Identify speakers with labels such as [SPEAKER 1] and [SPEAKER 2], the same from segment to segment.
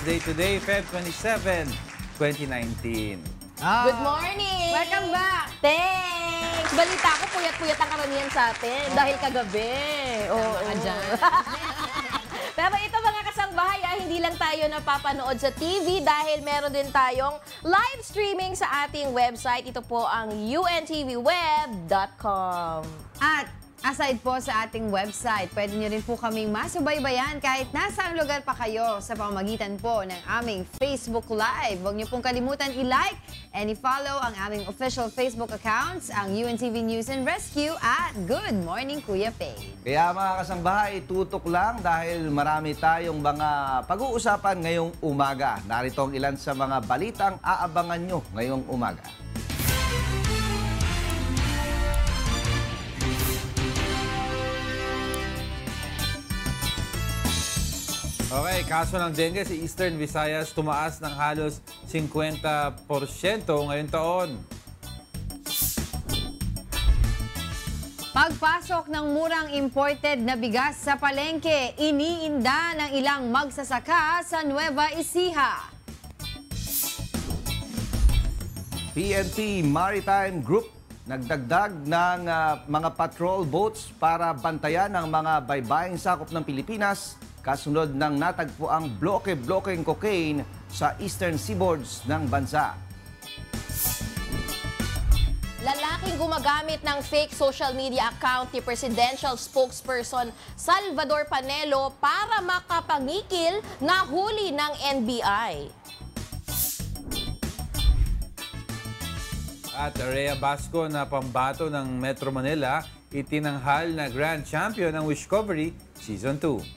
[SPEAKER 1] Wednesday today, Feb 27, 2019.
[SPEAKER 2] Good morning!
[SPEAKER 3] Welcome back!
[SPEAKER 2] Thanks! Balita ko, puyat-puyat ang karamihan sa atin dahil kagabi. Oo.
[SPEAKER 3] Tama ka dyan.
[SPEAKER 2] Pero ito mga kasangbahay, hindi lang tayo napapanood sa TV dahil meron din tayong live streaming sa ating website. Ito po ang untvweb.com.
[SPEAKER 3] At aside po sa ating website, pwede nyo rin po kaming masubaybayan kahit nasaan lugar pa kayo sa pamamagitan po ng aming Facebook Live. Huwag nyo pong kalimutan i-like and i-follow ang aming official Facebook accounts, ang UNTV News and Rescue at Good Morning Kuya Pay.
[SPEAKER 4] Kaya mga kasangbahay, tutok lang dahil marami tayong mga pag-uusapan ngayong umaga. Narito ang ilan sa mga balitang aabangan nyo ngayong umaga.
[SPEAKER 1] Okay, kaso ng dengue sa Eastern Visayas tumaas ng halos 50% ngayong taon.
[SPEAKER 3] Pagpasok ng murang imported na bigas sa palengke, iniinda ng ilang magsasaka sa Nueva Ecija.
[SPEAKER 4] PNP Maritime Group nagdagdag ng mga patrol boats para bantayan ang mga baybaying sakop ng Pilipinas kasunod ng natagpuang bloke-blokeng cocaine sa eastern seaboards ng bansa.
[SPEAKER 2] Lalaking gumagamit ng fake social media account ni Presidential Spokesperson Salvador Panelo para makapangikil na huli ng NBI.
[SPEAKER 1] At Rhea Basco na pambato ng Metro Manila, itinanghal na Grand Champion ng Wishcovery Season 2.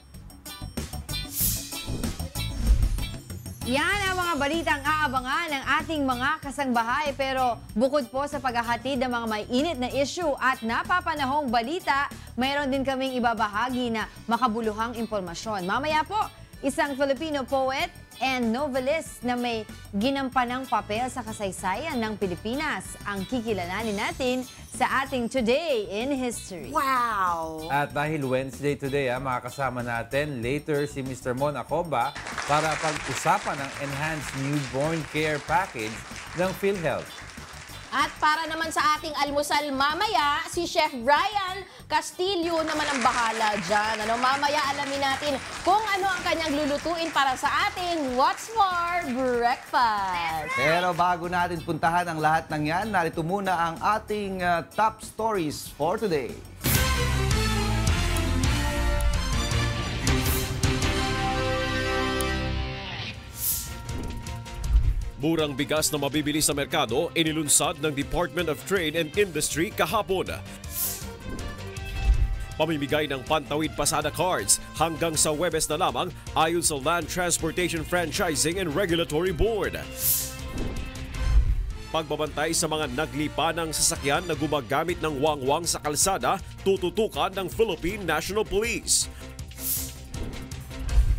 [SPEAKER 3] Yan ang mga balitang aabangan ng ating mga kasangbahay. Pero bukod po sa paghahatid ng mga may init na issue at napapanahong balita, mayroon din kaming ibabahagi na makabuluhang impormasyon. Mamaya po, isang Filipino poet and novelist na may ginampanang papel sa kasaysayan ng Pilipinas ang kikilalanin natin sa ating Today in History.
[SPEAKER 2] Wow!
[SPEAKER 1] At dahil Wednesday today, makakasama natin later si Mr. Mon Acoba para pag-usapan ang Enhanced Newborn Care Package ng PhilHealth.
[SPEAKER 2] At para naman sa ating almusal mamaya, si Chef Brian Castillo naman ang bahala dyan. Mamaya alamin natin kung ano ang kanyang lulutuin para sa ating What's For Breakfast.
[SPEAKER 4] Pero bago natin puntahan ang lahat ng yan, narito muna ang ating top stories for today.
[SPEAKER 5] Murang bigas na mabibili sa merkado, inilunsad ng Department of Trade and Industry kahapon. Pamimigay ng Pantawid Pasada Cards hanggang sa Huwebes na lamang ayon sa Land Transportation Franchising and Regulatory Board. Pagbabantay sa mga naglipa ng sasakyan na gumagamit ng wangwang sa kalsada, tututukan ng Philippine National Police.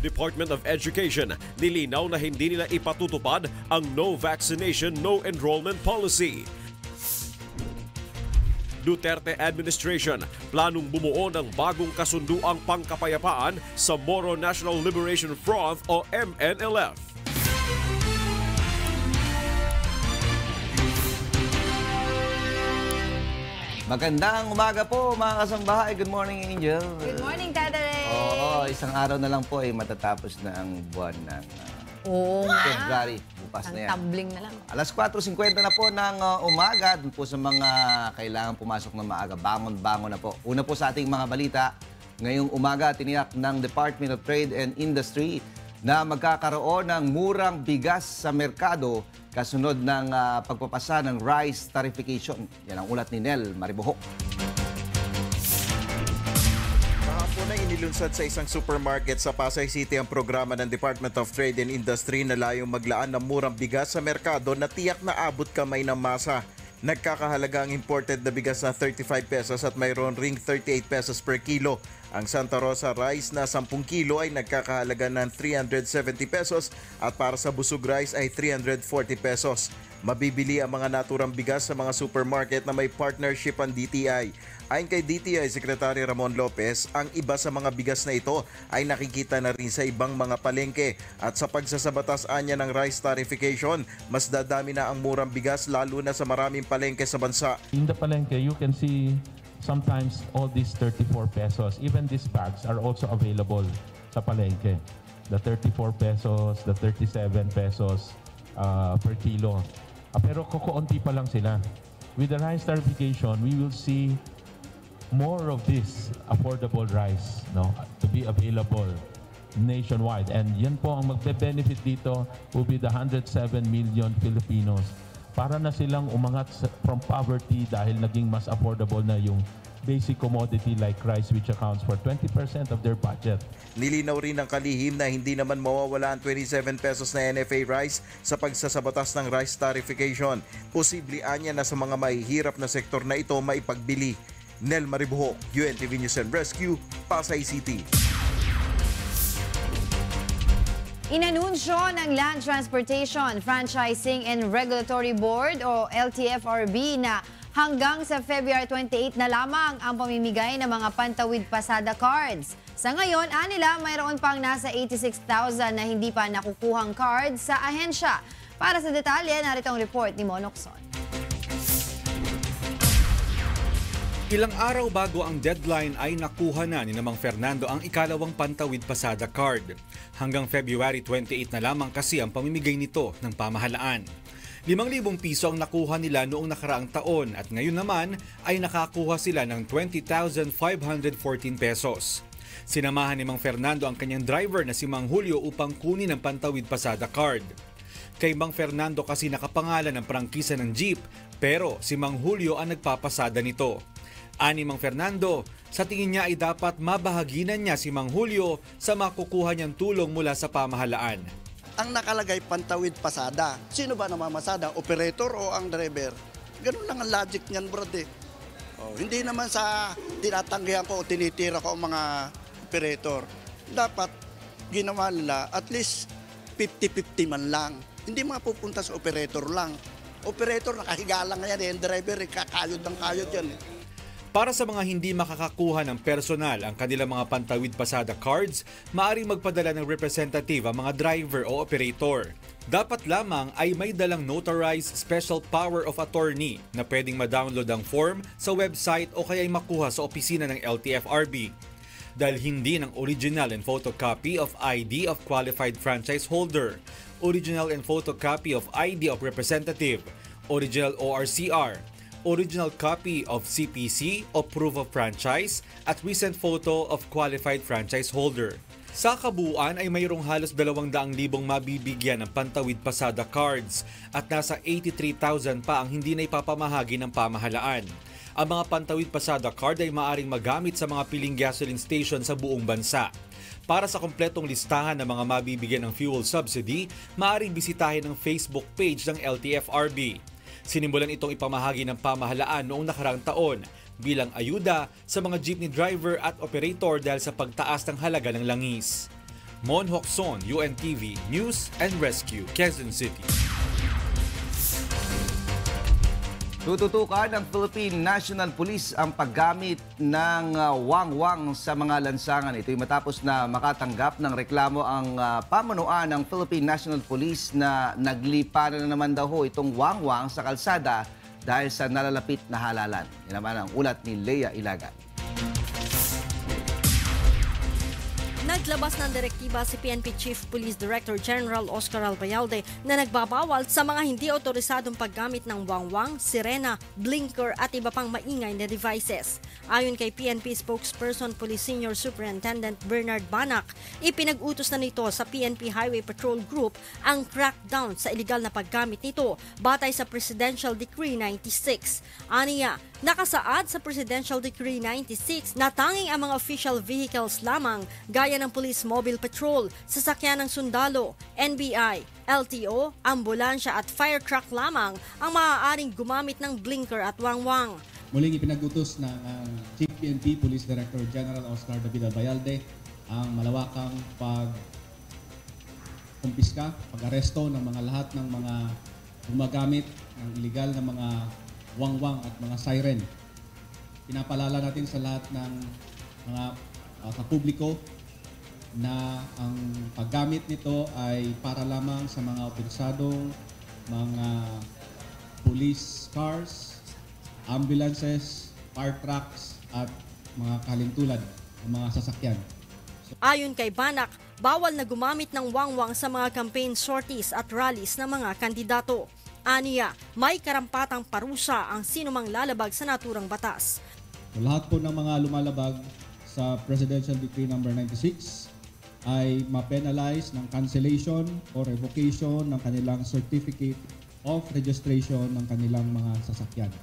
[SPEAKER 5] Department of Education, nilinaw na hindi nila ipatutupad ang no vaccination, no enrollment policy. Duterte administration, planong bumuo ng bagong kasunduang pangkapayapaan sa Moro National Liberation Front o MNLF.
[SPEAKER 4] Magandang umaga po mga kasangbahay. Good morning, Angel.
[SPEAKER 3] Good morning, Tata Ray!
[SPEAKER 4] Oo, isang araw na lang po ay matatapos na ang buwan ng
[SPEAKER 3] Oo nga.
[SPEAKER 4] February. Bukas
[SPEAKER 3] Ang
[SPEAKER 4] na yan.
[SPEAKER 3] tumbling na lang.
[SPEAKER 4] Alas 4:50 na po ng umaga. Dun po sa mga kailangan pumasok ng maaga. Bangon-bangon na po. Una po sa ating mga balita. Ngayong umaga, tiniyak ng Department of Trade and Industry na magkakaroon ng murang bigas sa merkado kasunod ng pagpapasa ng rice tarification. Yan ang ulat ni Nel Maribohok.
[SPEAKER 6] Kahapon na inilunsad sa isang supermarket sa Pasay City ang programa ng Department of Trade and Industry na layong maglaan ng murang bigas sa merkado na tiyak na abot kamay ng masa. Nagkakahalaga ang imported na bigas na 35 pesos at mayroon ring 38 pesos per kilo. Ang Santa Rosa rice na 10 kilo ay nagkakahalaga ng 370 pesos at para sa busog rice ay 340 pesos. Mabibili ang mga naturang bigas sa mga supermarket na may partnership ang DTI. Ayon kay DTI Secretary Ramon Lopez, ang iba sa mga bigas na ito ay nakikita na rin sa ibang mga palengke at sa pagsasabatas anya ng rice tarification, mas dadami na ang murang bigas lalo na sa maraming palengke sa bansa.
[SPEAKER 7] In the palengke, you can see sometimes all these 34 pesos, even these bags are also available sa palengke. The 34 pesos, the 37 pesos per kilo. Pero kukunti pa lang sila. With the rice tarification, we will see more of this affordable rice to be available nationwide. And yan po ang magbe-benefit dito will be the 107 million Filipinos. Para na silang umangat from poverty dahil naging mas affordable na yung basic commodity like rice, which accounts for 20% of their budget.
[SPEAKER 6] Nilinaw rin ng kalihim na hindi naman mawawala ang 27 pesos na NFA rice sa pagsasabatas ng rice tarification. Posible anya na sa mga mahihirap na sektor na ito maipagbili. Nel Maribuho, UNTV News and Rescue, Pasay City.
[SPEAKER 3] Inanunsyo ng Land Transportation, Franchising and Regulatory Board o LTFRB na hanggang sa February 28 na lamang ang pamimigay ng mga Pantawid Pasada cards. Sa ngayon, anila mayroon pang nasa 86,000 na hindi pa nakukuhang cards sa ahensya. Para sa detalye, narito ang report ni Monokson.
[SPEAKER 8] Ilang araw bago ang deadline ay nakuha na ni Mang Fernando ang ikalawang Pantawid Pasada card. Hanggang February 28 na lamang kasi ang pamimigay nito ng pamahalaan. 5,000 piso ang nakuha nila noong nakaraang taon at ngayon naman ay nakakuha sila ng 20,514 pesos. Sinamahan ni Mang Fernando ang kanyang driver na si Mang Julio upang kunin ang Pantawid Pasada card. Kay Mang Fernando kasi nakapangalan ng prangkisa ng jeep pero si Mang Julio ang nagpapasada nito. Ani Mang Fernando, sa tingin niya ay dapat mabahaginan niya si Mang Julio sa makukuha niyang tulong mula sa pamahalaan.
[SPEAKER 9] Ang nakalagay Pantawid Pasada. Sino ba namamasada? Operator o ang driver? Ganun lang ang logic niyan, bro. Hindi naman sa tinatanggihan ko o tinitira ko ang mga operator. Dapat ginawa nila at least 50-50 man lang. Hindi mapupunta sa operator lang. Operator, nakahiga lang yan. Driver, kakayod ng kayod yan.
[SPEAKER 8] Para sa mga hindi makakakuha ng personal ang kanilang mga Pantawid Pasada cards, maaaring magpadala ng representative ang mga driver o operator. Dapat lamang ay may dalang notarized special power of attorney na pwedeng ma-download ang form sa website o kaya'y makuha sa opisina ng LTFRB. Dahil hindi ng original and photocopy of ID of qualified franchise holder, original and photocopy of ID of representative, original ORCR, original copy of CPC o proof of franchise at recent photo of qualified franchise holder. Sa kabuuan ay mayroong halos 200,000 mabibigyan ng Pantawid Pasada cards at nasa 83,000 pa ang hindi na ipapamahagi ng pamahalaan. Ang mga Pantawid Pasada card ay maaaring magamit sa mga piling gasoline station sa buong bansa. Para sa kompletong listahan ng mga mabibigyan ng fuel subsidy, maaaring bisitahin ang Facebook page ng LTFRB. Sinimulan itong ipamahagi ng pamahalaan noong nakaraang taon bilang ayuda sa mga jeepney driver at operator dahil sa pagtaas ng halaga ng langis. Mon Hokson, UNTV News and Rescue, Quezon City.
[SPEAKER 4] Tututukan ng Philippine National Police ang paggamit ng wangwang sa mga lansangan. Ito'y matapos na makatanggap ng reklamo ang pamunuan ng Philippine National Police na nagliparan na naman daw itong wangwang sa kalsada dahil sa nalalapit na halalan. Yan naman ang ulat ni Lea Ilagan.
[SPEAKER 10] Naglabas ng direktiba si PNP Chief Police Director General Oscar Albayalde na nagbabawal sa mga hindi otorisadong paggamit ng wangwang, sirena, blinker at iba pang maingay na devices. Ayon kay PNP spokesperson Police Senior Superintendent Bernard Banac, ipinag-utos na nito sa PNP Highway Patrol Group ang crackdown sa iligal na paggamit nito batay sa Presidential Decree 96. Aniya, nakasaad sa Presidential Decree 96 na tanging ang mga official vehicles lamang gaya ng Police Mobile Patrol, sasakyan ng sundalo, NBI, LTO, ambulansya at fire truck lamang ang maaaring gumamit ng blinker at wangwang.
[SPEAKER 11] Muling ipinag-utos ng Chief PNP Police Director General Oscar David Albayalde ang malawakang pag-kumpiska, pag-aresto ng mga lahat ng mga gumagamit ng illegal na mga wangwang at mga siren. Pinapalala natin sa lahat ng mga kapubliko na ang paggamit nito ay para lamang sa mga otorisadong mga police cars, ambulances, fire trucks at mga kalintulad ng mga sasakyan.
[SPEAKER 10] Ayon kay Banak, bawal na gumamit ng wangwang sa mga campaign sorties at rallies ng mga kandidato. Aniya, may karampatang parusa ang sinumang lalabag sa naturang batas.
[SPEAKER 11] Lahat po ng mga lumalabag sa Presidential Decree No. 96 ay ma-penalize ng cancellation o revocation ng kanilang certificate of registration ng kanilang mga sasakyan.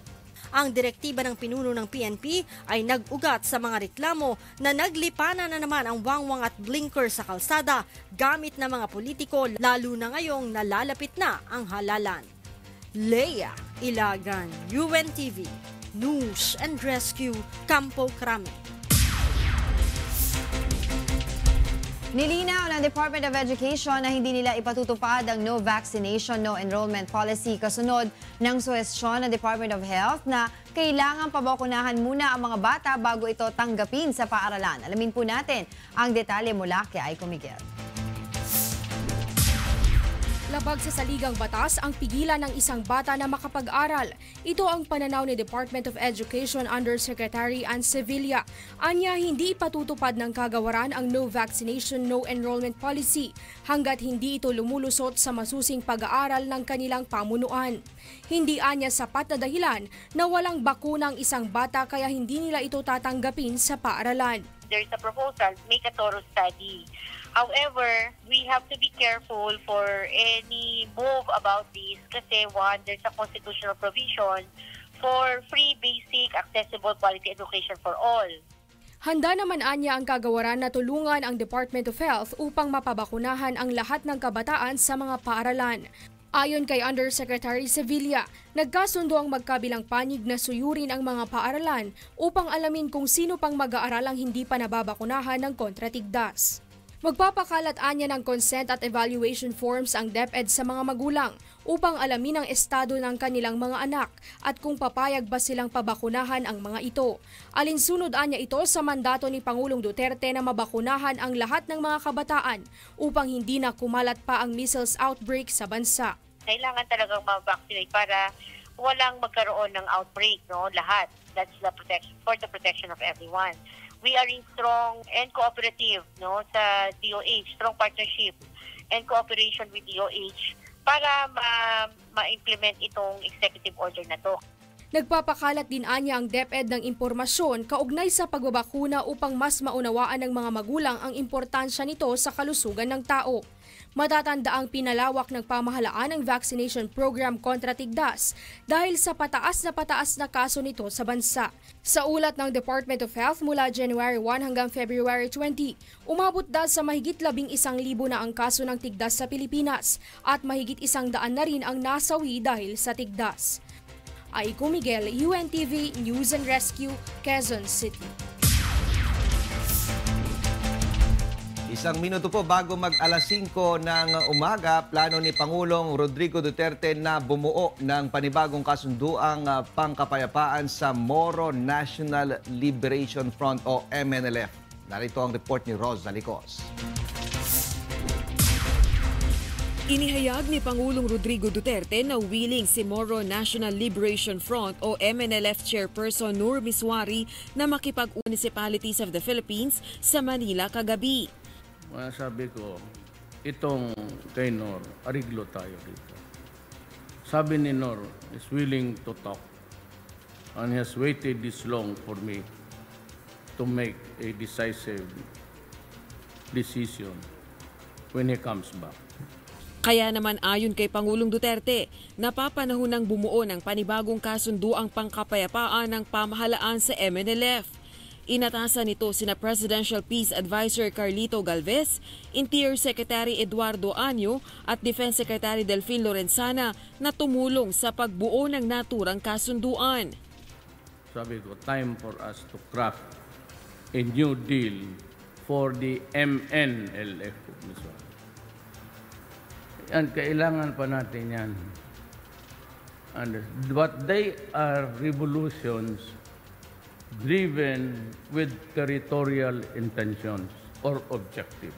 [SPEAKER 10] Ang direktiba ng pinuno ng PNP ay nag-ugat sa mga reklamo na naglipanan na naman ang wangwang at blinker sa kalsada gamit ng mga politiko, lalo na ngayong nalalapit na ang halalan. Leia Ilagan, UNTV, News and Rescue, Campo Crame.
[SPEAKER 3] Nilinaw ng Department of Education na hindi nila ipatutupad ang no vaccination, no enrollment policy kasunod ng suhestyon ng Department of Health na kailangan pabakunahan muna ang mga bata bago ito tanggapin sa paaralan. Alamin po natin ang detalye mula kay Aiko Miguel.
[SPEAKER 12] Labag sa saligang batas ang pigilan ng isang bata na makapag-aral. Ito ang pananaw ni Department of Education Undersecretary Ann Sevilla. Anya, hindi ipatutupad ng kagawaran ang no vaccination, no enrollment policy hanggat hindi ito lumulusot sa masusing pag-aaral ng kanilang pamunuan. Hindi anya sapat na dahilan na walang bakuna ang isang bata kaya hindi nila ito tatanggapin sa paaralan.
[SPEAKER 13] There's a proposal, make a thorough study. However, we have to be careful for any move about this kasi one, there's a constitutional provision for free, basic, accessible, quality education for all.
[SPEAKER 12] Handa naman anya ang kagawaran na tulungan ang Department of Health upang mapabakunahan ang lahat ng kabataan sa mga paaralan. Ayon kay Undersecretary Sevilla, nagkasundo ang magkabilang panig na suyurin ang mga paaralan upang alamin kung sino pang mag-aaral ang hindi pa nababakunahan ng kontratigdas. Magpapakalat anya ng consent at evaluation forms ang DepEd sa mga magulang upang alamin ang estado ng kanilang mga anak at kung papayag ba silang pabakunahan ang mga ito. Alinsunod anya ito sa mandato ni Pangulong Duterte na mabakunahan ang lahat ng mga kabataan upang hindi na kumalat pa ang measles outbreak sa bansa.
[SPEAKER 13] Kailangan talagang ma-vaccinate para walang magkaroon ng outbreak, no? Lahat. That's the protection, for the protection of everyone. We are in strong and cooperative, no, sa DOH, strong partnership and cooperation with DOH para ma-implement itong executive order na to.
[SPEAKER 12] Nagpapakalat din anya ang DepEd ng impormasyon kaugnay sa pagbabakuna upang mas maunawaan ng mga magulang ang importansya nito sa kalusugan ng tao. Matatandaang pinalawak ng pamahalaan ang vaccination program kontra tigdas dahil sa pataas na kaso nito sa bansa. Sa ulat ng Department of Health mula January 1 hanggang February 20, umabot daw sa mahigit 11,000 na ang kaso ng tigdas sa Pilipinas at mahigit 100 na rin ang nasawi dahil sa tigdas. Aiko Miguel, UNTV News and Rescue, Quezon City.
[SPEAKER 4] Isang minuto po bago mag-alas 5 ng umaga, plano ni Pangulong Rodrigo Duterte na bumuo ng panibagong kasunduang pangkapayapaan sa Moro National Liberation Front o MNLF. Narito ang report ni Roz Zalicos.
[SPEAKER 14] Inihayag ni Pangulong Rodrigo Duterte na willing si Moro National Liberation Front o MNLF Chairperson Nur Miswari na makipag-Municipalities of the Philippines sa Manila kagabi.
[SPEAKER 15] Sabi ko, itong kay Nor, ariglo tayo dito. Sabi ni Nor, is willing to talk and has waited this long for me to make a decisive decision when he comes back.
[SPEAKER 14] Kaya naman ayon kay Pangulong Duterte, napapanahon ng bumuo ng panibagong kasunduang pangkapayapaan ng pamahalaan sa MNLF. Inatasan nito sina Presidential Peace Advisor Carlito Galvez, Interior Secretary Eduardo Anyo at Defense Secretary Delfin Lorenzana na tumulong sa pagbuo ng naturang kasunduan.
[SPEAKER 15] Sabi ko, time for us to craft a new deal for the MNLF. Yan, kailangan pa natin yan. But they are revolutions driven with territorial intentions or objectives.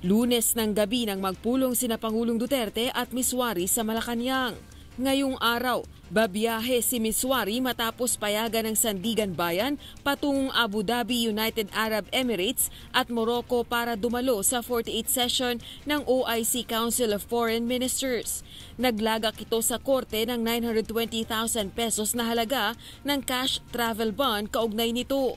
[SPEAKER 14] Lunes ng gabi nang magpulong sina Pangulong Duterte at Miswari sa Malacanang. Ngayong araw, babiyahe si Miswari matapos payagan ng Sandigan Bayan patungong Abu Dhabi, United Arab Emirates at Morocco para dumalo sa 48th session ng OIC Council of Foreign Ministers. Naglagak ito sa korte ng 920,000 pesos na halaga ng cash travel bond kaugnay nito.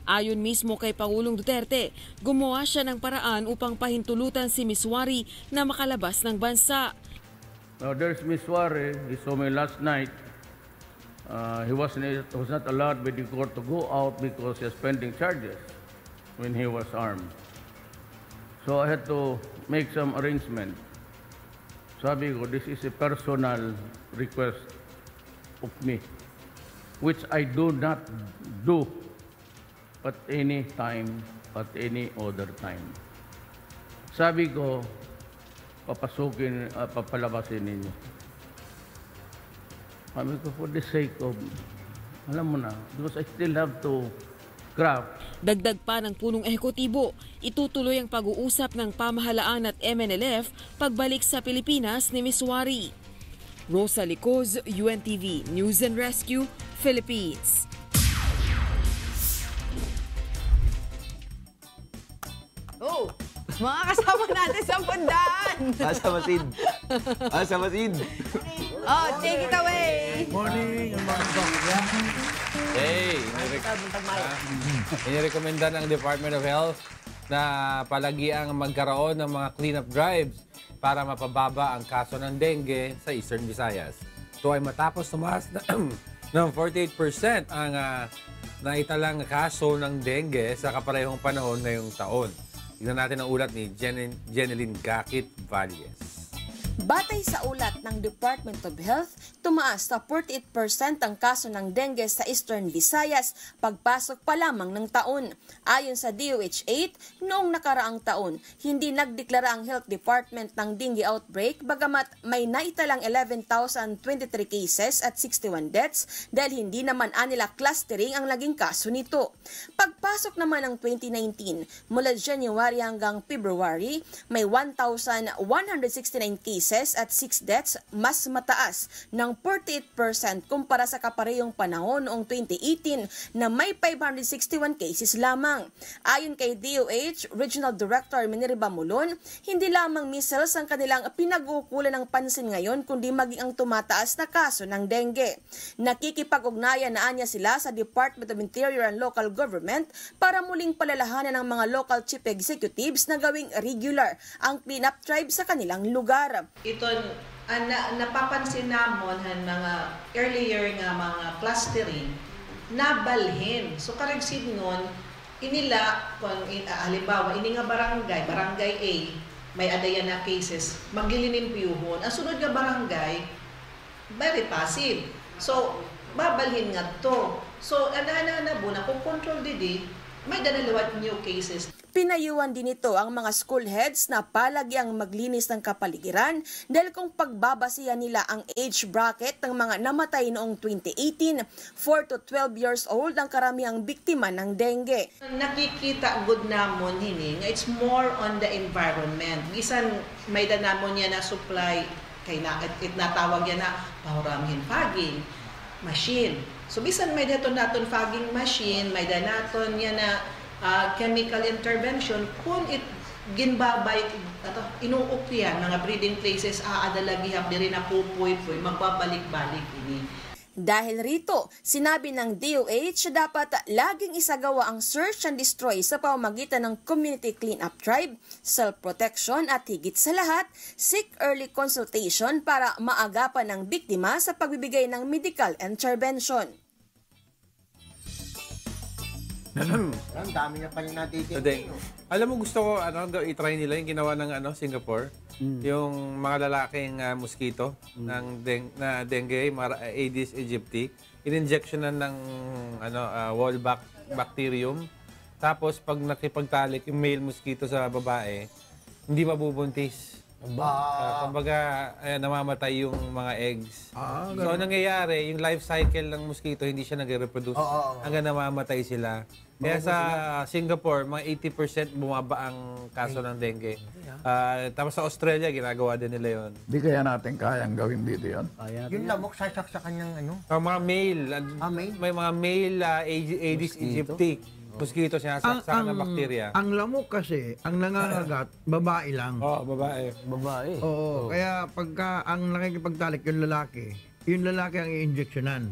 [SPEAKER 14] Ayon mismo kay Pangulong Duterte, gumawa siya ng paraan upang pahintulutan si Miswari na makalabas ng bansa.
[SPEAKER 15] Now there's Miswari. He saw me last night. He was not allowed by the court to go out because he was pending charges when he was armed. So I had to make some arrangement. Sabi ko, this is a personal request of me, which I do not do at any time, at any other time. Sabi ko, papalabasin ninyo. Sabi ko, for the sake of, alam mo na, because I still have to craft.
[SPEAKER 14] Dagdag pa ng punong ehekutibo, itutuloy ang pag-uusap ng pamahalaan at MNLF pagbalik sa Pilipinas ni Miswari. Rosa Licoz, UNTV, News and Rescue, Philippines.
[SPEAKER 3] Oh, mga kasama natin sa Pundaan.
[SPEAKER 4] Asa Masid. Asa Masid.
[SPEAKER 3] Oh, take it away.
[SPEAKER 1] Morning, Hey, inirekomenda ng Department of Health na palagiang magkaroon ng mga cleanup drives para mapababa ang kaso ng dengue sa Eastern Visayas. Ito ay matapos tumaas ng 48% ang naitalang kaso ng dengue sa kaparehong panahon ngayong taon. Tignan natin ang ulat ni Jeneline Gakit Valles.
[SPEAKER 2] Batay sa ulat ng Department of Health, tumaas sa 48% ang kaso ng dengue sa Eastern Visayas pagpasok pa lamang ng taon. Ayon sa DOH-8, noong nakaraang taon, hindi nagdeklara ang Health Department ng dengue outbreak bagamat may naitalang 11,023 cases at 61 deaths dahil hindi naman anila clustering ang naging kaso nito. Pagpasok naman ng 2019, mula January hanggang February, may 1,169 cases at 6 deaths, mas mataas ng 48% kumpara sa kaparehong panahon noong 2018 na may 561 cases lamang. Ayon kay DOH Regional Director Minerva Mulon, hindi lamang measles ang kanilang pinag-uukulan ng pansin ngayon kundi maging ang tumataas na kaso ng dengue. Nakikipag-ugnayan na anya sila sa Department of Interior and Local Government para muling palalahanan ng mga local chief executives na gawing regular ang cleanup drive sa kanilang lugar.
[SPEAKER 16] Ito napapansin namon han mga earlier nga mga clustering nabalhin. So karagsid nun inila kung halimbawa ini nga barangay A may adayan na cases maglilimpyuhon. Ang sunod nga barangay very passive. So babalhin nga to. So ana na kung control didi may danaliwat new cases.
[SPEAKER 2] Pinayuhan din ito ang mga school heads na palagyang maglinis ng kapaligiran dahil kung pagbabasihan nila ang age bracket ng mga namatay noong 2018, 4 to 12 years old ang karamihang biktima ng dengue.
[SPEAKER 16] Nakikita good namon hini nga it's more on the environment. Bisan may danamon niya na supply kay natawag yan na pahuramhin fogging machine. So bisan may daton fogging machine, may danaton niya na chemical intervention kung ginbabay inuukyan mga breeding places aadalagihap diri na pupoy magbabalik-balik ini.
[SPEAKER 2] Dahil rito, sinabi ng DOH dapat laging isagawa ang search and destroy sa pamamagitan ng community cleanup drive, self-protection at higit sa lahat, seek early consultation para maagapan ng biktima sa pagbibigay ng medical intervention.
[SPEAKER 17] Ang dami na pa yung natitin.
[SPEAKER 1] Alam mo, gusto ko i-try nila yung ginawa ng Singapore. Yung mga lalaking mosquito ng dengue, Aedes aegypti. In-injectionan ng wall bacterium. Tapos pag nakipagtalik yung male mosquito sa babae, hindi mabubuntis. Kumbaga, namamatay yung mga eggs. So, ang nangyayari, yung life cycle ng mosquito, hindi siya nag-reproduce hanggang namamatay sila. Kaya sa Singapore, mga 80% bumaba ang kaso ng dengue. Tapos sa Australia, ginagawa din nila yon.
[SPEAKER 18] Di kaya natin kayang gawin dito yun?
[SPEAKER 17] Yung lamok, sasak sa kanyang ano?
[SPEAKER 1] Mga male, may mga male Aedes aegypti. Mosquito sinasaksakan ng bakterya.
[SPEAKER 19] Ang lamok kasi, ang nangangagat, babae lang.
[SPEAKER 1] Babae.
[SPEAKER 19] Oo, kaya pagka ang nakikipagtalik yung lalaki ang i-injectionan.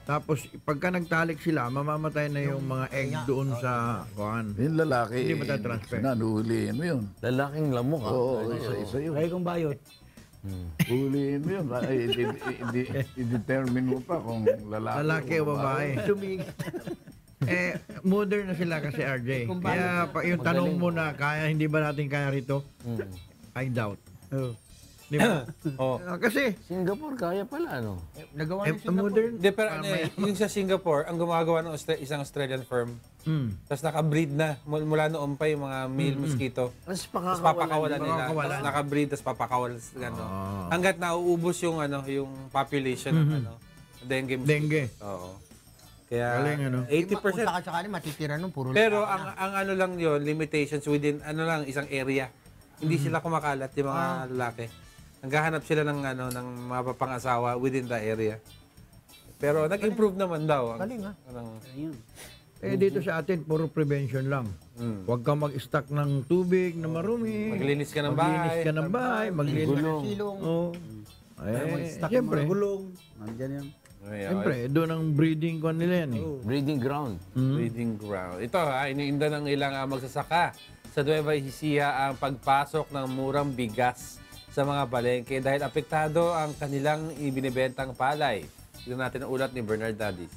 [SPEAKER 19] Tapos pagka nagtalik sila, mamamatay na yung mga egg doon sa kuan.
[SPEAKER 18] Yung lalaki,
[SPEAKER 19] hindi matatransfer.
[SPEAKER 18] Nanuhulihin mo yun.
[SPEAKER 20] Lalaking lamok, ha?
[SPEAKER 18] Oo, isa yun.
[SPEAKER 17] Kaya kung bayot.
[SPEAKER 18] Hulihin mo yun. I-determine mo pa kung
[SPEAKER 19] lalaki o babae. Modern na sila kasi, RJ. Kaya yung tanong mo na, hindi ba natin kaya rito? I doubt. Di ba? Kasi
[SPEAKER 20] Singapore kaya pala, ano?
[SPEAKER 17] Nagawa ng Singapore.
[SPEAKER 19] Modern.
[SPEAKER 1] Pero yung sa Singapore, ang gumagawa ng isang Australian firm, tapos nakabreed na, mula noon pa yung mga male mosquito. Tapos papakawalan nila. Tapos nakabreed, tapos papakawalan. Hanggat nauubos yung population ng dengue mosquito.
[SPEAKER 19] Dengue.
[SPEAKER 1] Oo. Kaya
[SPEAKER 19] galing,
[SPEAKER 1] 80%.
[SPEAKER 17] Kung sakasakali, matitira nun, puro
[SPEAKER 1] pero ang ano lang yun, limitations within isang area. Hindi sila kumakalat yung mga lalaki. Naghahanap sila ng mapapangasawa within the area. Pero nag-improve naman daw.
[SPEAKER 17] Galing, ha?
[SPEAKER 19] Dito sa atin, puro prevention lang. Huwag kang mag-stock ng tubig na marumi.
[SPEAKER 1] Maglinis ka ng bahay.
[SPEAKER 19] Maglinis ka ng silong. Siyempre.
[SPEAKER 20] Gulong. Nandiyan yan.
[SPEAKER 19] Siyempre, doon ang breeding ko nila yan.
[SPEAKER 20] Breeding ground.
[SPEAKER 1] Breeding ground. Ito iniinda ng ilang magsasaka sa Nueva Ecija ang pagpasok ng murang bigas sa mga palengke dahil apektado ang kanilang ibinibentang palay. Tignan natin ang ulat ni Bernard Dadis.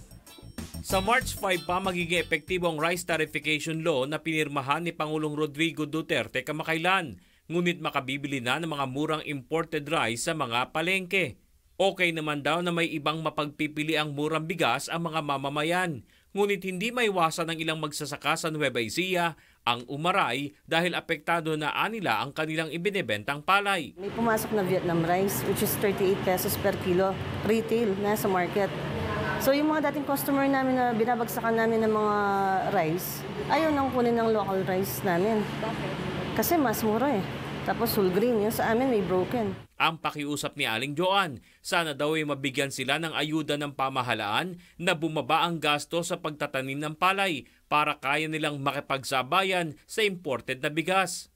[SPEAKER 21] Sa March 5 pa magiging epektibo ang rice tarification law na pinirmahan ni Pangulong Rodrigo Duterte kamakailan. Ngunit makabibili na ng mga murang imported rice sa mga palengke. Okay naman daw na may ibang mapagpipili ang murang bigas ang mga mamamayan. Ngunit hindi maiwasan ng ilang magsasaka sa Nueva Ecija ang umaray dahil apektado na nila ang kanilang ibinebentang palay.
[SPEAKER 22] May pumasok na Vietnam rice which is 38 pesos per kilo retail na sa market. So yung mga dating customer namin na binabagsakan namin ng mga rice, ayaw nang kunin ng local rice namin. Kasi mas mura eh. Tapos whole grain, yung sa amin may broken.
[SPEAKER 21] Ang pakiusap ni Aling Joan, sana daw ay mabigyan sila ng ayuda ng pamahalaan na bumaba ang gasto sa pagtatanim ng palay para kaya nilang makipagsabayan sa imported na bigas.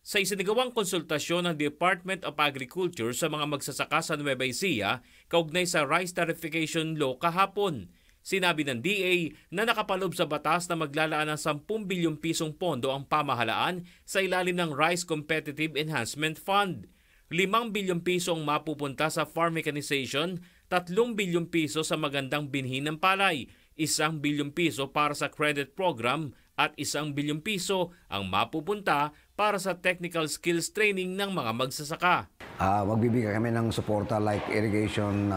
[SPEAKER 21] Sa isinagawang konsultasyon ng Department of Agriculture sa mga magsasaka sa Nueva Ecija, kaugnay sa rice tarification law kahapon, sinabi ng DA na nakapalob sa batas na maglalaan ng 10 bilyong pisong pondo ang pamahalaan sa ilalim ng Rice Competitive Enhancement Fund. 5 bilyong piso ang mapupunta sa farm mechanization, 3 bilyong piso sa magandang binhi ng palay, 1 bilyong piso para sa credit program at 1 bilyong piso ang mapupunta para sa technical skills training ng mga magsasaka.
[SPEAKER 23] Magbibigay kami ng suporta like irrigation.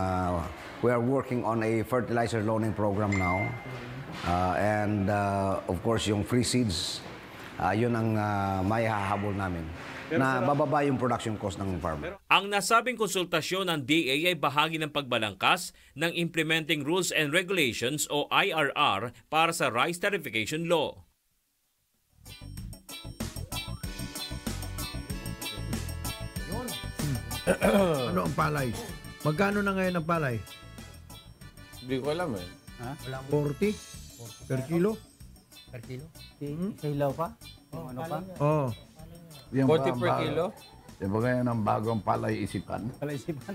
[SPEAKER 23] We are working on a fertilizer loaning program now. And of course, yung free seeds, yun ang may hahabol namin. Na bababa yung production cost ng farmer.
[SPEAKER 21] Ang nasabing konsultasyon ng DA ay bahagi ng pagbalangkas ng Implementing Rules and Regulations o IRR para sa Rice Tarification Law.
[SPEAKER 19] Ano ang palay? Magkano na ngayon ang palay?
[SPEAKER 1] Hindi ko alam eh.
[SPEAKER 19] 40 per kilo?
[SPEAKER 17] Per kilo? Sa ilaw pa? Ano pa?
[SPEAKER 19] Oo.
[SPEAKER 1] 40 per kilo?
[SPEAKER 18] Di ba kaya ng bagong palay-isipan?
[SPEAKER 17] Palay-isipan.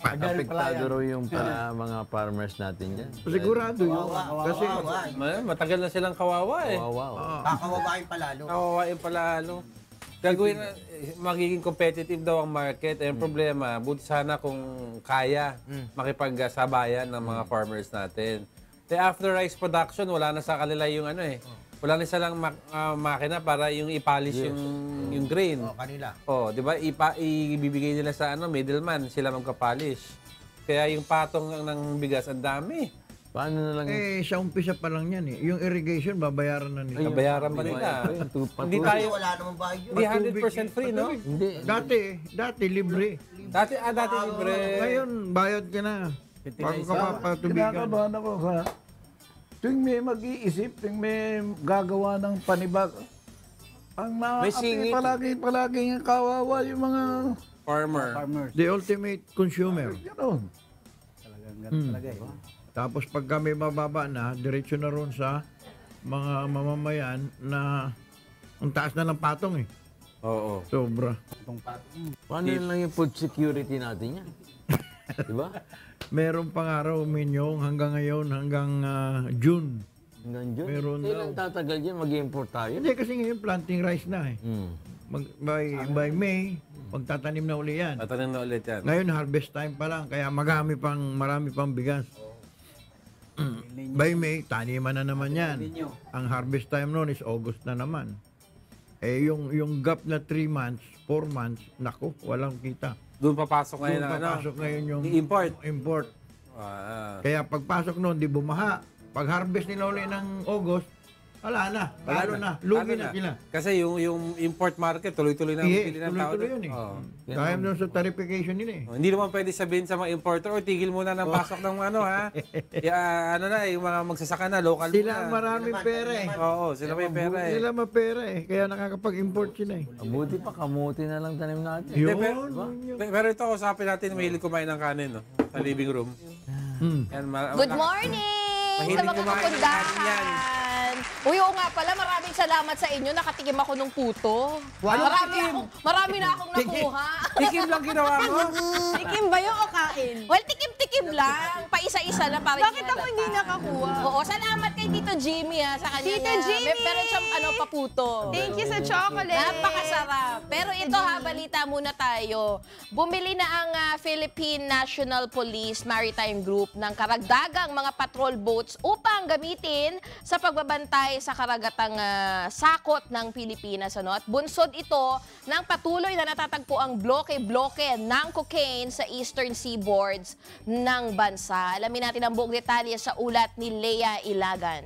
[SPEAKER 20] Apektado raw yung mga farmers natin dyan.
[SPEAKER 19] Sigurado yun. Kasi
[SPEAKER 1] matagal na silang kawawa eh.
[SPEAKER 17] Kakawawain palalo.
[SPEAKER 1] Kawawain palalo. Gagawin na, magiging competitive daw ang market. Ang problema, buti sana kung kaya makipagsabayan ng mga farmers natin. After rice production, wala na sa kanila yung wala na silang makina para yung i-polish yung grain.
[SPEAKER 17] Kanila.
[SPEAKER 1] Di ba? Ibibigay nila sa middleman, sila magka-polish. Kaya yung patong ng bigas, ang dami.
[SPEAKER 20] Paano na lang?
[SPEAKER 19] Sa umpisa pa lang yan eh. Yung irrigation, babayaran na nila.
[SPEAKER 1] Babayaran pa nila. Hindi tayo,
[SPEAKER 17] Wala namang bayad yun.
[SPEAKER 1] hindi 100% free, no?
[SPEAKER 20] Hindi.
[SPEAKER 19] Dati libre.
[SPEAKER 1] Dati libre.
[SPEAKER 19] Ngayon, bayad ka na. Bago ka papatubigan.
[SPEAKER 18] Kinakabahan ako sa tuwing may mag-iisip, tuwing may gagawa ng panibag. Ang naapi palagi yung kawawa yung mga
[SPEAKER 1] Farmer.
[SPEAKER 19] The ultimate consumer.
[SPEAKER 18] Ganon.
[SPEAKER 17] Talaga eh.
[SPEAKER 19] Tapos pag kami mababa na, diretso na ron sa mga mamamayan na ang taas na ng patong eh.
[SPEAKER 1] Oo.
[SPEAKER 19] Sobra.
[SPEAKER 20] Paano lang yung food security natin yan? Diba?
[SPEAKER 19] Meron pang araw, Minyong, hanggang ngayon, hanggang June.
[SPEAKER 20] Hanggang June?
[SPEAKER 19] Meron
[SPEAKER 20] Kailan tatagal yan? Mag-import tayo?
[SPEAKER 19] Hindi, kasi ngayon planting rice na eh. By May, magtatanim na uli yan.
[SPEAKER 1] Tatanim na ulit yan.
[SPEAKER 19] Ngayon, harvest time pa lang, kaya marami pang bigas. By May, taniman na naman yan. Ang harvest time noon is August na naman. Yung gap na 3 months, 4 months, naku, walang kita.
[SPEAKER 1] Doon papasok ngayon
[SPEAKER 19] Doon papasok ngayon yung import. Kaya pagpasok noon, di bumaha. Pag harvest nila uli ng August, wala na. Lalo na. Lugi na sila.
[SPEAKER 1] Kasi yung import market, tuloy-tuloy na ang bili ng tao.
[SPEAKER 19] Tuloy-tuloy yun eh. Dahil doon sa tarification nila eh.
[SPEAKER 1] Hindi naman pwede sabihin sa mga importer, tigil muna ng pasok ng yung mga magsasaka na, local
[SPEAKER 19] sila
[SPEAKER 1] na.
[SPEAKER 19] Sila maraming pera eh.
[SPEAKER 1] Oo, sila may pera eh.
[SPEAKER 19] Sila may pera eh. Kaya nakakapag-import sila eh.
[SPEAKER 20] Buti pa, kamuti na lang tanim natin.
[SPEAKER 1] Pero ito, usapin natin, mahilig kumain ng kanin, no? Sa living room.
[SPEAKER 2] Good morning sa mga kapundahan. Uy, oo nga pala, maraming salamat sa inyo. Nakatikim ako ng puto. Marami na akong nakuha.
[SPEAKER 1] Tikim lang ginawa mo?
[SPEAKER 3] Tikim ba yun o kain?
[SPEAKER 2] Well, tikim-tikim lang. Paisa-isa lang.
[SPEAKER 3] Bakit ako hindi nakakuha?
[SPEAKER 2] Oo, salamat kay Tito Jimmy sa kanya.
[SPEAKER 3] Tito Jimmy!
[SPEAKER 2] Pero siyang paputo.
[SPEAKER 3] Thank you sa chocolate.
[SPEAKER 2] Napakasarap. Pero ito balita muna tayo. Bumili na ang Philippine National Police Maritime Group ng karagdagang mga patrol boats upang gamitin sa pagbabantay sa karagatang sakot ng Pilipinas. At bunsod ito ng patuloy na natatagpo ang bloke-bloke ng cocaine sa eastern seaboards ng bansa. Alamin natin ang buong detalye sa ulat ni Lea Ilagan.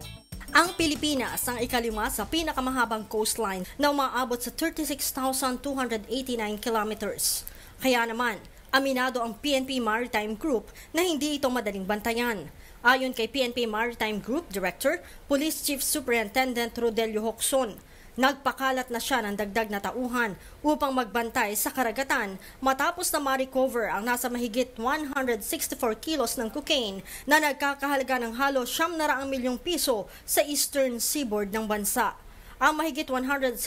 [SPEAKER 10] Ang Pilipinas ang ikalima sa pinakamahabang coastline na umaabot sa 36,289 kilometers. Kaya naman, aminado ang PNP Maritime Group na hindi ito madaling bantayan. Ayon kay PNP Maritime Group Director, Police Chief Superintendent Rodelio Hocson, nagpakalat na siya ng dagdag na tauhan upang magbantay sa karagatan matapos na ma-recover ang nasa mahigit 164 kilos ng cocaine na nagkakahalaga ng halos 900 milyong piso sa eastern seaboard ng bansa. Ang mahigit 164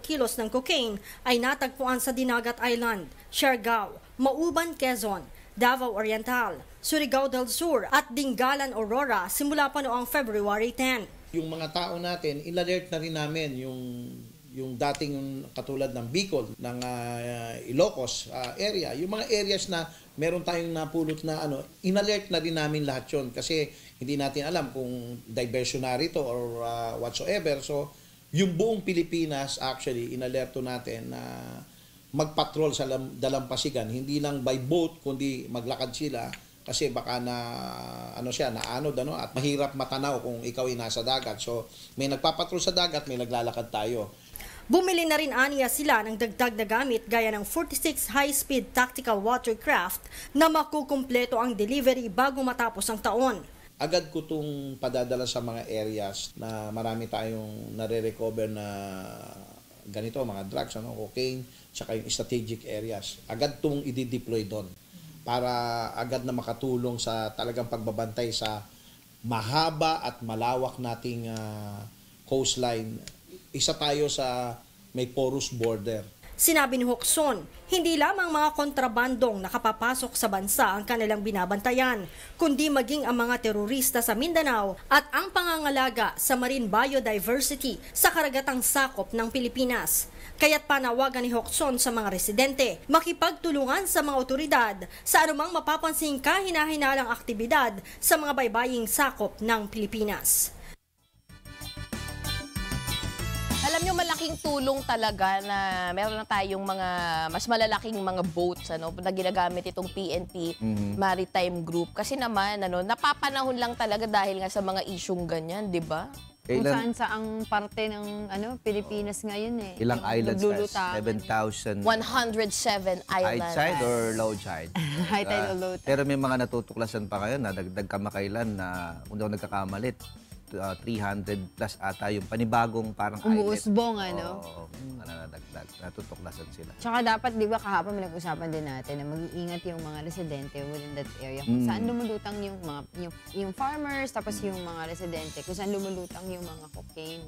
[SPEAKER 10] kilos ng cocaine ay natagpuan sa Dinagat Island, Siargao, Mauban, Quezon, Davao Oriental, Surigao del Sur at Dingalan, Aurora simula pa noong February 10.
[SPEAKER 5] Yung mga tao natin, in-alert na rin namin yung dating katulad ng Bicol, ng Ilocos area, yung mga areas na meron tayong napulot na in-alert na rin namin lahat yun kasi hindi natin alam kung diversionary to or whatsoever. So, yung buong Pilipinas actually in-alerto natin na magpatrol sa dalampasigan, hindi lang by boat kundi maglakad sila kasi baka naanod at mahirap matanaw kung ikaw ay nasa dagat. So may nagpapatrol sa dagat, may naglalakad tayo.
[SPEAKER 10] Bumili na rin aniya sila ng dagdag na gamit gaya ng 46 high-speed tactical watercraft na makukumpleto ang delivery bago matapos ang taon.
[SPEAKER 5] Agad ko itong padadala sa mga areas na marami tayong nare-recover na ganito, mga drugs, cocaine, tsaka yung strategic areas. Agad itong i-deploy doon para agad na makatulong sa talagang pagbabantay sa mahaba at malawak nating coastline. Isa tayo sa may porous border.
[SPEAKER 10] Sinabi ni Hocson, hindi lamang mga kontrabandong nakapapasok sa bansa ang kanilang binabantayan, kundi maging ang mga terorista sa Mindanao at ang pangangalaga sa marine biodiversity sa karagatang sakop ng Pilipinas. Kaya't panawagan ni Hocson sa mga residente, makipagtulungan sa mga otoridad sa anumang mapapansing kahina-hinalang aktibidad sa mga baybaying sakop ng Pilipinas.
[SPEAKER 2] Alam nyo, malaking tulong talaga na meron na tayong mga mas malalaking mga boats na ginagamit itong PNP Maritime Group. Kasi naman, napapanahon lang talaga dahil nga sa mga isyong ganyan, di ba?
[SPEAKER 3] Kung saan sa ang parte ng Pilipinas ngayon eh.
[SPEAKER 4] Ilang islands
[SPEAKER 3] Naglulutangan.
[SPEAKER 4] 7,000.
[SPEAKER 2] 107 islands.
[SPEAKER 4] High tide or low tide?
[SPEAKER 3] High tide or low tide.
[SPEAKER 4] Pero may mga natutuklasan pa kayo na dagdag kamakailan na kung daw nagkakamalit, 300 plus ata yung panibagong parang
[SPEAKER 3] umuusbong,
[SPEAKER 4] nadagdag, natutuklasan sila.
[SPEAKER 3] Tsaka dapat, di ba, kahapon may nag-usapan din natin na mag-iingat yung mga residente within that area. Kung saan lumulutang yung farmers, tapos yung mga residente, kung saan lumulutang yung mga cocaine.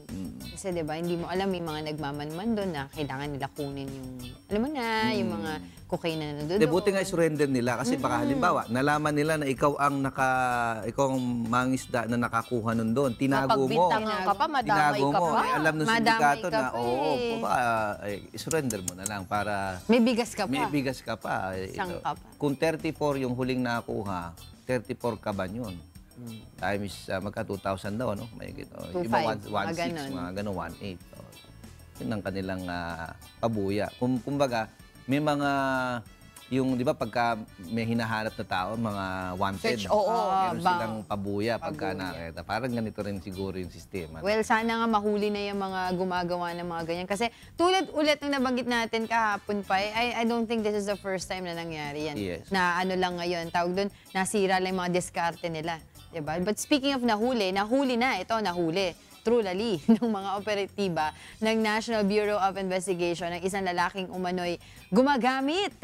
[SPEAKER 3] Kasi di ba, hindi mo alam, may mga nagmamanman doon na kailangan nila kunin yung, alam mo na, yung mga cocaine na nandun.
[SPEAKER 4] Buti nga surrender nila kasi baka halimbawa, nalaman nila na ikaw ang mangisda na nakakuha nun doon. Tinago mo.
[SPEAKER 2] Ka pa, madamay ka pa.
[SPEAKER 4] Alam ng sindikato na, surrender mo na lang para...
[SPEAKER 3] May bigas ka pa.
[SPEAKER 4] May bigas ka pa.
[SPEAKER 3] Ka pa.
[SPEAKER 4] Kung 34 yung huling nakuha, 34 ka ba yun? Times, magka 2,000 daw, no? May
[SPEAKER 3] 2,500.
[SPEAKER 4] Iba 1,600, mga gano'n, 1,800. Yun ang kanilang pabuya. Kumbaga, may mga... Yung, di ba, pagka may hinahanap na tao, mga wanted, meron silang pabuya pagka nakita. Parang ganito rin siguro yung sistema.
[SPEAKER 3] Well, sana nga mahuli na yung mga gumagawa ng mga ganyan. Kasi tulad ulit ng nabanggit natin kahapon pa, I don't think this is the first time na nangyari yan.
[SPEAKER 4] Yes.
[SPEAKER 3] Na lang ngayon, tawag doon, nasira lang yung mga diskarte nila. Diba? But speaking of nahuli na. Ito, nahuli. Trulali ng mga operatiba ng National Bureau of Investigation ng isang lalaking umano'y gumagamit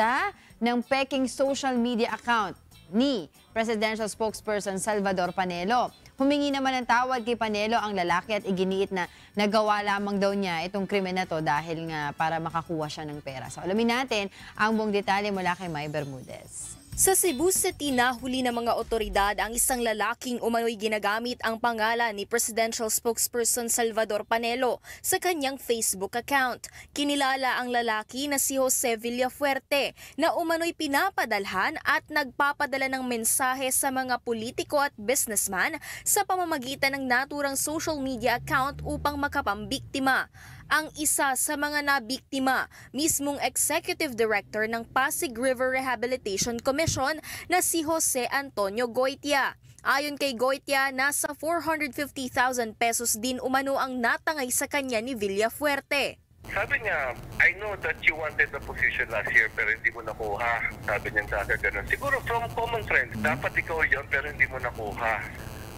[SPEAKER 3] ng peking social media account ni Presidential Spokesperson Salvador Panelo. Humingi naman ng tawad kay Panelo ang lalaki at iginiit na nagawa lamang daw niya itong krimen na to dahil nga para makakuha siya ng pera. So alamin natin ang buong detalye mula kay May Bermudez.
[SPEAKER 6] Sa Cebu City, nahuli ng mga otoridad ang isang lalaking umano'y ginagamit ang pangalan ni Presidential Spokesperson Salvador Panelo sa kanyang Facebook account. Kinilala ang lalaki na si Jose Villafuerte na umano'y pinapadalhan at nagpapadala ng mensahe sa mga politiko at businessman sa pamamagitan ng naturang social media account upang makapambiktima. Ang isa sa mga nabiktima, mismong Executive Director ng Pasig River Rehabilitation Commission na si Jose Antonio Goitia. Ayon kay Goitia, nasa 450,000 pesos din umano ang natangay sa kanya ni Villafuerte.
[SPEAKER 7] Sabi niya, I know that you wanted the position last year pero hindi mo nakuha. Sabi niya sa akin ganun. Siguro from common friends, dapat ikaw yon pero hindi mo nakuha.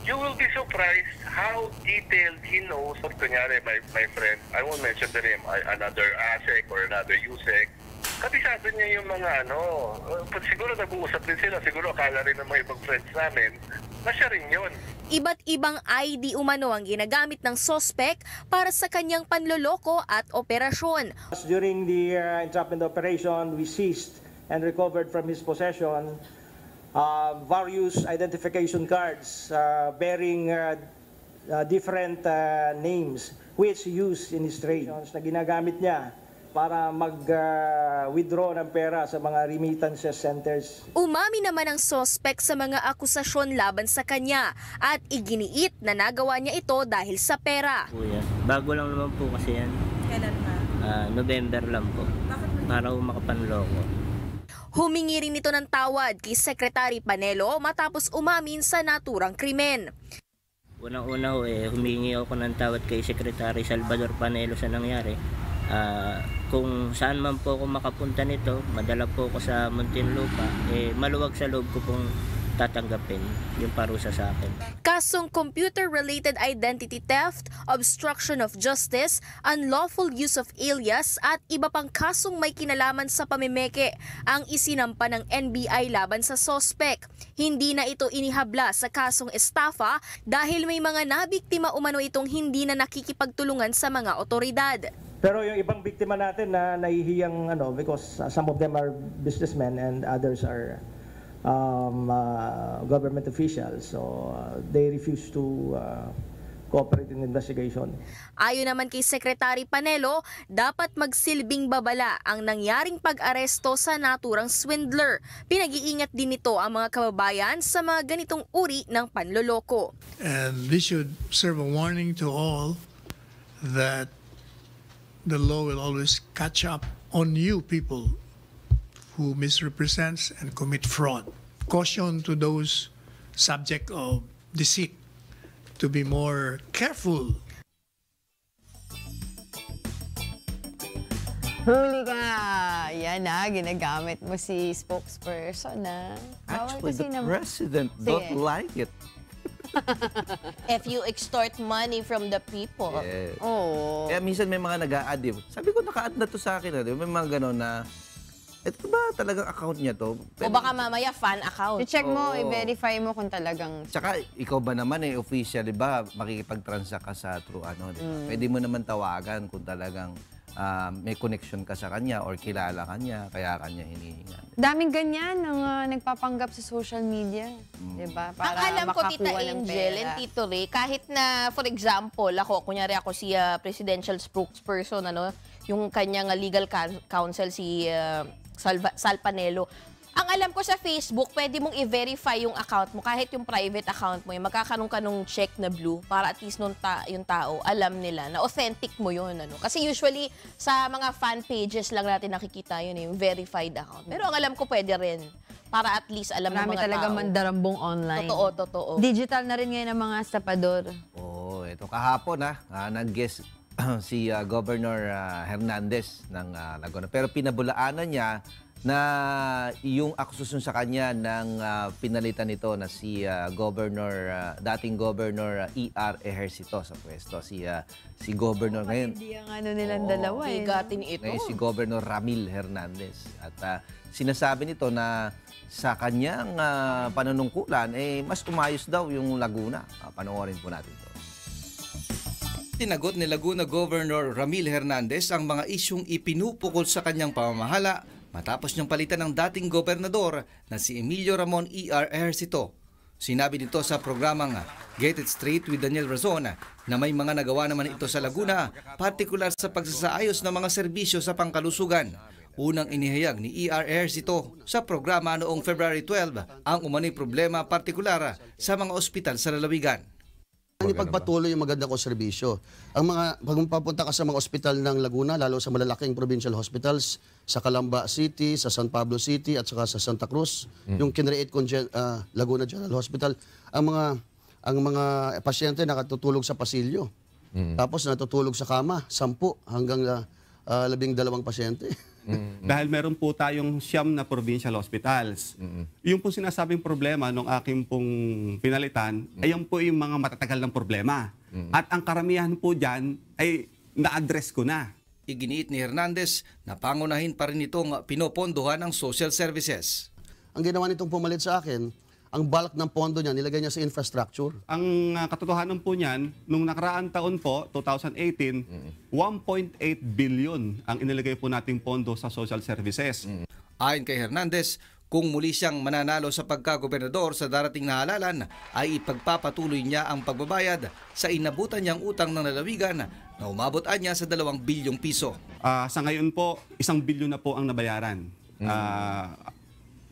[SPEAKER 7] You will be surprised how detailed he knows. Kunyari, my friend, I won't mention the name, another ASEC or another USEC. Kabisado niya yung mga siguro nag-uusap din sila, siguro akala rin ng mga ibang friends namin na siya rin yun.
[SPEAKER 6] Iba't ibang ID umano ang ginagamit ng sospek para sa kanyang panloloko at operasyon.
[SPEAKER 9] During the entrapment operation, we seized and recovered from his possession various identification cards bearing different names which he used in his trade na ginagamit niya para mag-withdraw ng pera sa mga remittances centers.
[SPEAKER 6] Umami naman ang sospek sa mga akusasyon laban sa kanya at iginiit na nagawa niya ito dahil sa pera.
[SPEAKER 24] Bago lang naman po kasi yan.
[SPEAKER 6] Kailan pa?
[SPEAKER 24] November lang po. Para makapanloko.
[SPEAKER 6] Humingi rin ito ng tawad kay Secretary Panelo matapos umamin sa naturang krimen.
[SPEAKER 24] Unang-una humingi ako ng tawad kay Secretary Salvador Panelo sa nangyari. Kung saan man po ako makapunta nito, madala po ako sa Muntinlupa, maluwag sa loob ko pong tatanggapin yung parusa sa akin.
[SPEAKER 6] Kasong computer-related identity theft, obstruction of justice, unlawful use of alias at iba pang kasong may kinalaman sa pamimeke ang isinampa ng NBI laban sa sospek. Hindi na ito inihabla sa kasong estafa dahil may mga nabiktima umano itong hindi na nakikipagtulungan sa mga otoridad.
[SPEAKER 9] Pero yung ibang biktima natin na nahihiyang because some of them are businessmen and others are government officials, so they refuse to cooperate in investigation.
[SPEAKER 6] Ayon naman kay Secretary Panelo, dapat magsilbing babala ang nangyaring pag-aresto sa naturang swindler. Pinag-iingat din nito ang mga kababayan sa mga ganitong uri ng panloloko.
[SPEAKER 25] And this should serve a warning to all that
[SPEAKER 8] the law will always catch up on you people who misrepresents and commit fraud. Caution to those subject of deceit to be more careful.
[SPEAKER 3] Huli ka! Yan na, ginagamit mo si spokesperson na.
[SPEAKER 4] Actually, the president don't like it.
[SPEAKER 2] If you extort money from the people.
[SPEAKER 4] Yeah.
[SPEAKER 2] Oh.
[SPEAKER 4] Kaya minsan may mga nag-a-add. Sabi ko, naka-add na to sa akin. May mga gano'n na, ito ba talagang account niya to?
[SPEAKER 2] O baka mamaya fan account.
[SPEAKER 3] I-check mo,
[SPEAKER 4] Oo.
[SPEAKER 3] i-verify mo kung talagang...
[SPEAKER 4] Tsaka, ikaw ba naman official, di ba? Makikipag-transact ka sa through ano, di ba? Pwede mo naman tawagan kung talagang may connection ka sa kanya or kilala kanya, kaya kanya hinihingan.
[SPEAKER 3] Daming ganyan ang nagpapanggap sa social media. Diba? Para
[SPEAKER 2] Ang alam ko,
[SPEAKER 3] makakuha
[SPEAKER 2] Tita
[SPEAKER 3] ng
[SPEAKER 2] Angel
[SPEAKER 3] pera.
[SPEAKER 2] and Tito Ray, kahit na, for example, kunyari ako si presidential spokesperson, yung kanyang legal counsel, si Sal Panelo. Ang alam ko sa Facebook, pwede mong i-verify yung account mo, kahit yung private account mo, magkakaroon ka nung check na blue para at least yung tao, alam nila na authentic mo yun. Kasi usually, sa mga fan pages lang natin nakikita yun, yung verified account. Pero ang alam ko, pwede rin. Para at least alam ng mga tao.
[SPEAKER 3] Marami talaga mandarambong online.
[SPEAKER 2] Totoo.
[SPEAKER 3] Digital na rin ngayon ang mga estapador.
[SPEAKER 4] Ito kahapon nag-guest si Governor Hernandez ng Laguna. Pero pinabulaanan niya na yung akusasyon sa kanya ng pinalitan nito na si dating Governor E.R. Ejercito sa pwesto. Si Governor ngayon.
[SPEAKER 3] Hindi ang nilang dalawa.
[SPEAKER 2] Bigatin ito.
[SPEAKER 4] Ngayon si Governor Ramil Hernandez. At sinasabi nito na sa kanyang panunungkulan, mas umayos daw yung Laguna. Panoorin po natin ito. Tinagot ni Laguna Governor Ramil Hernandez ang mga isyong ipinupukol sa kanyang pamamahala matapos niyang palitan ng dating gobernador na si Emilio Ramon E.R. Ejercito. Sinabi nito sa programang Get It Straight with Daniel Razon na may mga nagawa naman ito sa Laguna, partikular sa pagsasaayos ng mga serbisyo sa pangkalusugan. Unang inihayag ni E.R. Ejercito sa programa noong February 12 ang umano'y problema partikular sa mga ospital sa lalawigan.
[SPEAKER 11] Ang ipagpatuloy yung magandang serbisyo. Ang pag papunta ka sa mga ospital ng Laguna, lalo sa malalaking provincial hospitals, sa Calamba City, sa San Pablo City, at saka sa Santa Cruz, yung kinreate kong Laguna General Hospital, ang mga pasyente nakatutulog sa pasilyo. Tapos natutulog sa kama, 10 hanggang 12 pasyente.
[SPEAKER 12] Dahil meron po tayong 9 na provincial hospitals. Yung po sinasabing problema nung aking pong pinalitan, ay yung po yung mga matatagal ng problema. At ang karamihan po dyan ay na-address ko na.
[SPEAKER 4] Iginiit ni Hernandez na pangunahin pa rin itong pinopondohan ng social services.
[SPEAKER 11] Ang ginawa nitong pumalit sa akin, ang bulk ng pondo niya, nilagay niya sa infrastructure.
[SPEAKER 12] Ang katotohanan po niyan, nung nakaraang taon po, 2018, 1.8 billion ang inilagay po nating pondo sa social services.
[SPEAKER 4] Ayon kay Hernandez, kung muli siyang mananalo sa pagkagobernador sa darating na halalan, ay ipagpapatuloy niya ang pagbabayad sa inabutan niyang utang ng lalawigan na umabot niya sa 2 bilyong piso.
[SPEAKER 12] Sa ngayon po, 1 bilyon na po ang nabayaran. 200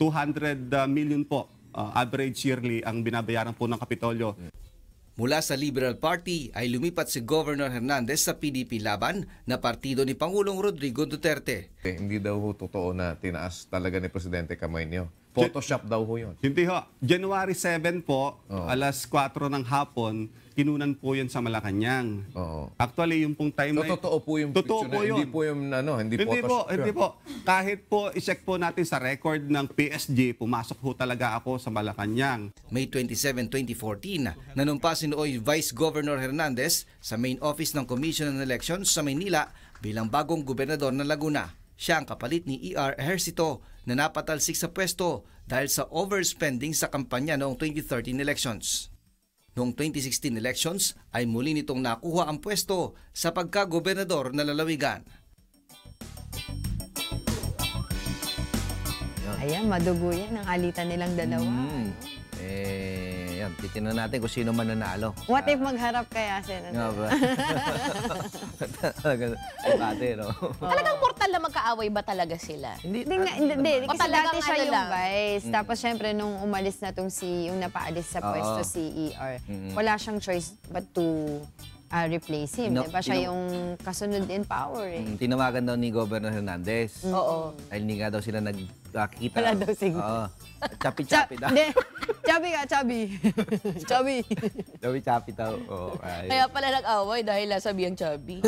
[SPEAKER 12] million po. Average yearly ang binabayaran po ng Kapitolyo.
[SPEAKER 4] Mula sa Liberal Party ay lumipat si Governor Hernandez sa PDP Laban na partido ni Pangulong Rodrigo Duterte.
[SPEAKER 13] Hindi daw ho totoo na tinaas talaga ni Presidente kamay niyo. Photoshop daw ho yun.
[SPEAKER 12] Hindi ho. January 7 po, alas 4 ng hapon, kinunan po yun sa Malacanang. Actually, yung pong time
[SPEAKER 13] So, totoo po yung
[SPEAKER 12] totoo po yun.
[SPEAKER 13] Hindi po yung hindi
[SPEAKER 12] po,
[SPEAKER 13] Photoshop.
[SPEAKER 12] hindi po. Kahit po, i-check po natin sa record ng PSG, pumasok po talaga ako sa Malacanang.
[SPEAKER 4] May 27, 2014, nanumpa si nooy Vice Governor Hernandez sa main office ng Commission on Elections sa Maynila bilang bagong gobernador ng Laguna. Siya ang kapalit ni E.R. Ejercito na napatalsik sa pwesto dahil sa overspending sa kampanya noong 2013 elections. Noong 2016 elections ay muli nitong nakuha ang pwesto sa pagka-gobernador na lalawigan.
[SPEAKER 3] Ayan, madugo yan ang alitan nilang dalawa.
[SPEAKER 4] Yan, titingnan natin kung sino man nanalo.
[SPEAKER 3] What if magharap kaya sila?
[SPEAKER 4] Nga ba? no?
[SPEAKER 2] Talagang mortal na magkaaway ba talaga sila?
[SPEAKER 3] Hindi,
[SPEAKER 2] O
[SPEAKER 3] kasi
[SPEAKER 2] talagang
[SPEAKER 3] dati siya
[SPEAKER 2] ano
[SPEAKER 3] yung
[SPEAKER 2] lang?
[SPEAKER 3] vice. Tapos syempre nung umalis na yung napaalis sa pwesto si E.R., wala siyang choice but to replace him. Diba? Siya yung kasunod in power eh.
[SPEAKER 4] Tinawagan daw ni Governor Hernandez.
[SPEAKER 3] Oo.
[SPEAKER 4] Dahil hindi nga daw sila nagkakita.
[SPEAKER 3] Wala daw signal.
[SPEAKER 4] Oo. Chapi-chapi daw.
[SPEAKER 3] Hindi. Chabi ka, chabi. Chabi.
[SPEAKER 4] Chapi-chapi daw. Oo.
[SPEAKER 2] Kaya pala nag-away dahil nasabi ang chubby.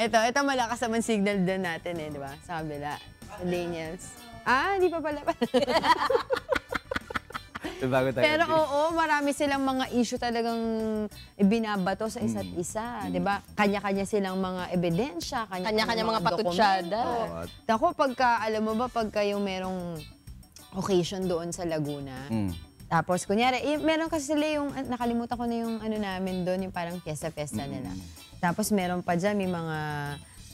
[SPEAKER 3] Ito malakas naman signal din natin eh, di ba? Sa kabila. Sa Daniels. Di pa pala. Pero oo, marami silang mga issue talagang binabato sa isa't isa. Di ba? Kanya-kanya silang mga ebidensya,
[SPEAKER 2] Kanya-kanya mga patutsyada.
[SPEAKER 3] Ako, alam mo ba, pagka yung merong occasion doon sa Laguna, tapos kunyari, meron kasi sila yung, nakalimutan ko na yung ano namin doon, yung parang fiesta-fiesta nila. Tapos meron pa dyan, may mga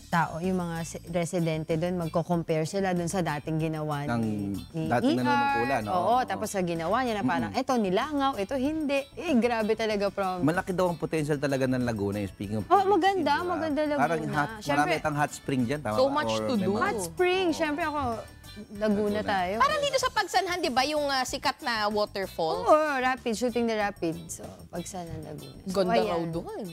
[SPEAKER 3] tao, yung mga residente doon, magko-compare sila doon sa dating ginawa ni
[SPEAKER 4] dating nanunungkulan.
[SPEAKER 3] Oo, tapos sa ginawa niya na parang, eto nilangaw, eto hindi. Grabe talaga
[SPEAKER 4] Malaki daw ang potential talaga ng Laguna, yung speaking of
[SPEAKER 3] maganda Laguna.
[SPEAKER 4] Parang marami itang hot spring dyan.
[SPEAKER 2] So much to do.
[SPEAKER 3] Hot spring, syempre ako, Laguna tayo.
[SPEAKER 2] Parang dito sa Pagsanhan, di ba, yung sikat na waterfall?
[SPEAKER 3] Oo, rapid, shooting the rapid. So, Pagsanhan, Laguna.
[SPEAKER 2] Ganda raw doon.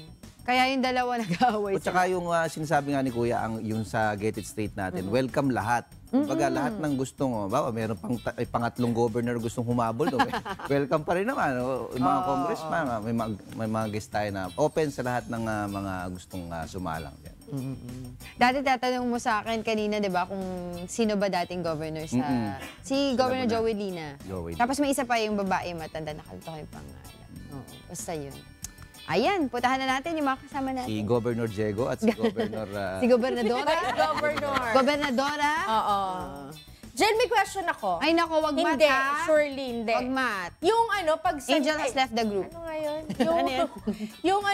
[SPEAKER 3] Kaya yung dalawa nag-aaway.
[SPEAKER 4] At saka yung sinasabi nga ni Kuya, yung sa Get It Straight natin, welcome lahat. Kumbaga, lahat ng gustong, meron pang pangatlong governor gustong humabol. Welcome pa rin naman. Yung mga congressman, may mga guest tayo na open sa lahat ng mga gustong sumalang.
[SPEAKER 3] Dati tatanong mo sa akin kanina, di ba, kung sino ba dating governor sa... Si Governor Joey Lina. Tapos may isa pa yung babae matanda, nakalimutan ko yung pangalan. Basta yun. Ayan, putahan na natin yung mga kasama natin.
[SPEAKER 4] Si Governor Diego at si Governor...
[SPEAKER 3] Si Gobernadora. Gobernadora.
[SPEAKER 2] Oo. Jen, may question ako.
[SPEAKER 3] Ay nako, wag mat
[SPEAKER 2] Hindi,
[SPEAKER 3] ha?
[SPEAKER 2] surely hindi.
[SPEAKER 3] Wag mat.
[SPEAKER 2] Yung pag...
[SPEAKER 3] Angel has left the group.
[SPEAKER 2] Ano nga yun? Yung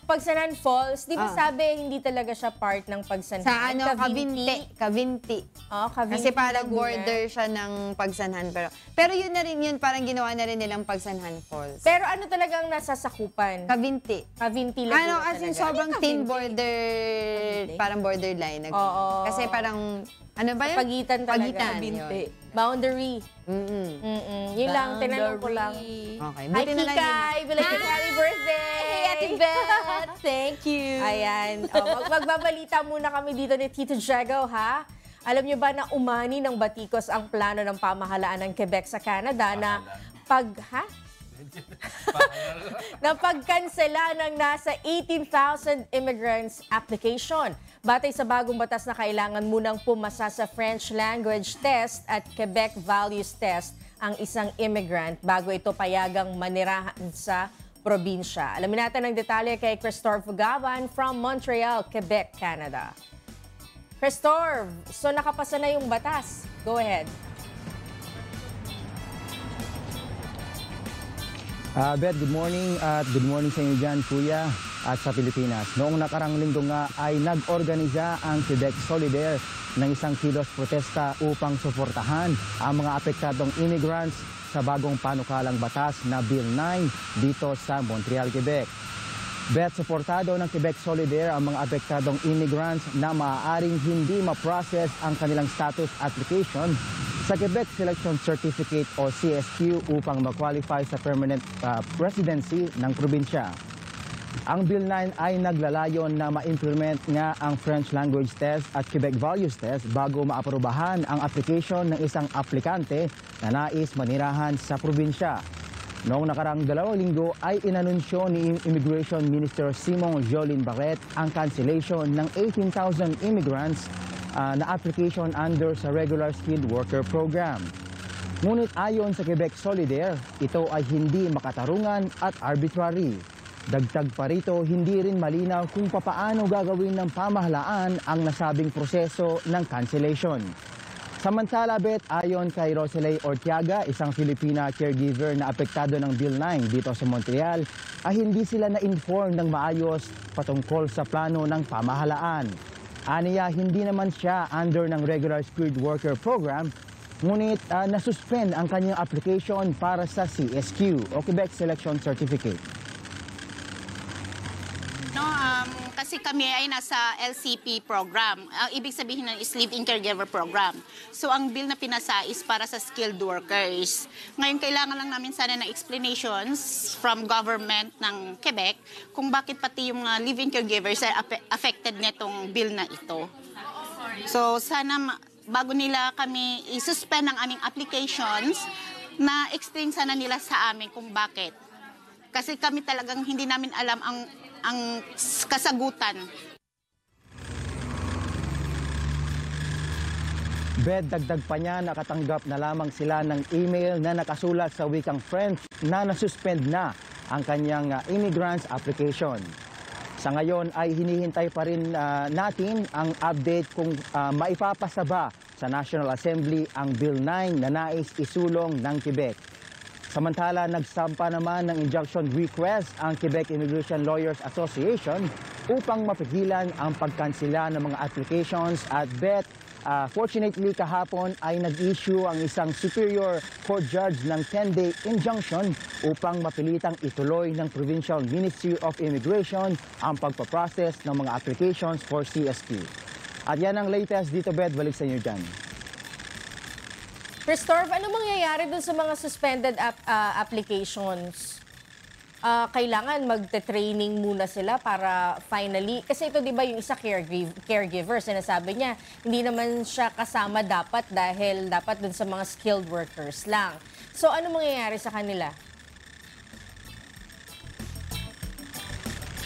[SPEAKER 2] Pagsanhan Falls, di ba sabi hindi talaga siya part ng Pagsanhan?
[SPEAKER 3] Sa Cavinti.
[SPEAKER 2] Oo, Cavinti.
[SPEAKER 3] Kasi parang border siya ng Pagsanhan. Pero yun na rin yun, parang ginawa na rin nilang Pagsanhan Falls.
[SPEAKER 2] Pero ano talagang nasasakupan?
[SPEAKER 3] Cavinti.
[SPEAKER 2] Cavinti lang
[SPEAKER 3] as in sobrang thin border, parang borderline.
[SPEAKER 2] Oo.
[SPEAKER 3] Kasi parang, ano ba yun?
[SPEAKER 2] Pagitan talaga.
[SPEAKER 3] Cavinti.
[SPEAKER 2] Boundary. Yun lang, tinanong ko lang.
[SPEAKER 3] Okay.
[SPEAKER 2] Hi, Kikay! Belated happy birthday! Hey, Ate Beth! Thank you! Ayan. Magbabalita muna kami dito ni Tito Diego, ha? Alam niyo ba na umani ng batikos ang plano ng pamahalaan ng Quebec sa Canada na na pagkansela ng nasa 18,000 immigrants application. Batay sa bagong batas na kailangan munang pumasa sa French language test at Quebec values test ang isang immigrant bago ito payagang manirahan sa probinsya. Alamin natin ang detalye kay Christophe Fugaban from Montreal, Quebec, Canada. Christophe, so nakapasa na yung batas. Go ahead.
[SPEAKER 14] Beth, good morning at good morning sa inyo dyan, Kuya, at sa Pilipinas. Noong nakarang linggo nga ay nag-organisa ang Quebec Solidaire ng isang kilos protesta upang suportahan ang mga apektadong immigrants sa bagong panukalang batas na Bill 9 dito sa Montreal, Quebec. Beth, suportado ng Quebec Solidaire ang mga apektadong immigrants na maaaring hindi ma-process ang kanilang status application sa Quebec Selection Certificate o CSQ upang ma-qualify sa permanent residency ng probinsya. Ang Bill 9 ay naglalayon na ma-implement nga ang French language test at Quebec values test bago maaprobahan ang application ng isang aplikante na nais manirahan sa probinsya. Noong nakarang 2 linggo ay inanunsyo ni Immigration Minister Simon Jolin Barret ang cancellation ng 18,000 immigrants na application under sa Regular Skilled Worker Program. Ngunit ayon sa Quebec Solidaire, ito ay hindi makatarungan at arbitrary. Dagdag pa rito, hindi rin malinaw kung papaano gagawin ng pamahalaan ang nasabing proseso ng cancellation. Samantala, Beth, ayon kay Roselay Ortiaga, isang Filipina caregiver na apektado ng Bill 9 dito sa Montreal, ay hindi sila na-inform ng maayos patungkol sa plano ng pamahalaan. Aniya, hindi naman siya under ng Regular Skilled Worker Program, ngunit nasuspend ang kanyang application para sa CSQ o Quebec Selection Certificate.
[SPEAKER 15] No, kasi kasi kami ay nasa LCP program. Ang ibig sabihin nun is Live-in Caregiver Program. So ang bill na pinasa is para sa skilled workers. Ngayon kailangan lang namin sana ng explanations from government ng Quebec kung bakit pati yung live-in caregivers ay affected nitong bill na ito. So sana bago nila kami i-suspend ang aming applications, na explain sana nila sa amin kung bakit. Kasi kami talagang hindi namin alam ang kasagutan.
[SPEAKER 14] Bed, dagdag pa niya, nakatanggap na lamang sila ng email na nakasulat sa wikang French na nasuspend na ang kanyang immigrants application. Sa ngayon ay hinihintay pa rin natin ang update kung maipapasa ba sa National Assembly ang Bill 9 na nais isulong ng Quebec. Samantala, nagsampa naman ng injunction request ang Quebec Immigration Lawyers Association upang mapigilan ang pagkansela ng mga applications at fortunately kahapon ay nag-issue ang isang Superior Court Judge ng 10-day injunction upang mapilitang ituloy ng Provincial Ministry of Immigration ang pagpaprocess ng mga applications for CSQ. At yan ang latest dito, Beth. Balik sa inyo dyan.
[SPEAKER 2] Christoph, ano mangyayari dun sa mga suspended applications? Kailangan magte-training muna sila para finally, kasi ito 'di ba yung isa caregiver, sinasabi niya, hindi naman siya kasama dapat dahil dapat dun sa mga skilled workers lang. So ano mangyayari sa kanila?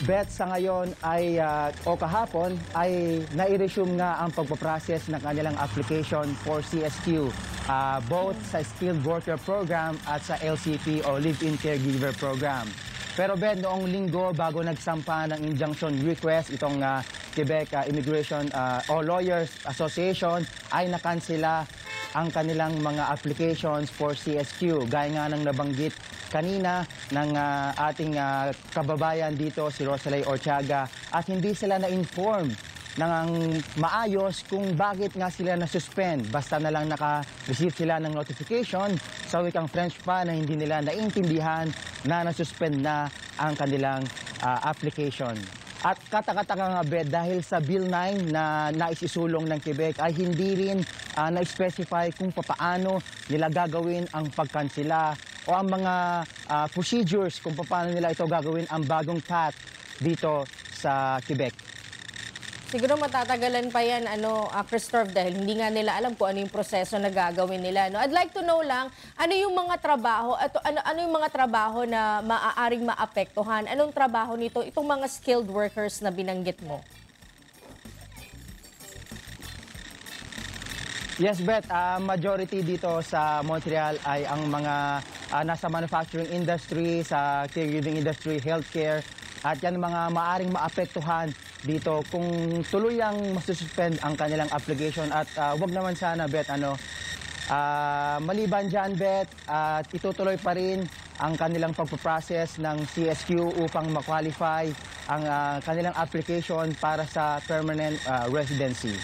[SPEAKER 14] Bet, sa ngayon ay o kahapon ay nai-resume nga ang pagpaprocess ng kanilang application for CSQ, both sa Skilled Worker Program at sa LCP o Live-in Caregiver Program. Pero Bet, noong linggo bago nagsampa ng injunction request itong Quebec Immigration o Lawyers Association ay nakansela ang kanilang mga applications for CSQ. Gaya nga ng nabanggit kanina ng ating kababayan dito, si Rosalay Orchaga, at hindi sila na-inform ng maayos kung bakit nga sila na-suspend. Basta na lang naka-receive sila ng notification sa wikang French pa na hindi nila naintindihan na na-suspend na ang kanilang application. At katakataka nga, Bet, dahil sa Bill 9 na naisisulong ng Quebec ay hindi rin na-specify kung paano nila gagawin ang pagkansela o ang mga procedures kung paano nila ito gagawin ang bagong path dito sa Quebec.
[SPEAKER 2] Siguro matatagalan pa yan, Christoph, dahil hindi nga nila alam kung ano yung proseso na gagawin nila. No? I'd like to know lang, ano yung mga trabaho, at ano yung mga trabaho na maaaring maapektuhan? Anong trabaho nito, itong mga skilled workers na binanggit mo?
[SPEAKER 14] Yes, Bet. Majority dito sa Montreal ay ang mga nasa manufacturing industry, sa caregiving industry, healthcare, at yan mga maaring maapektuhan dito kung tuluyang masususpend ang kanilang application. At wag naman sana, Bet, maliban dyan, Bet, itutuloy pa rin ang kanilang pagpaprocess ng CSQ upang ma-qualify ang kanilang application para sa permanent residency.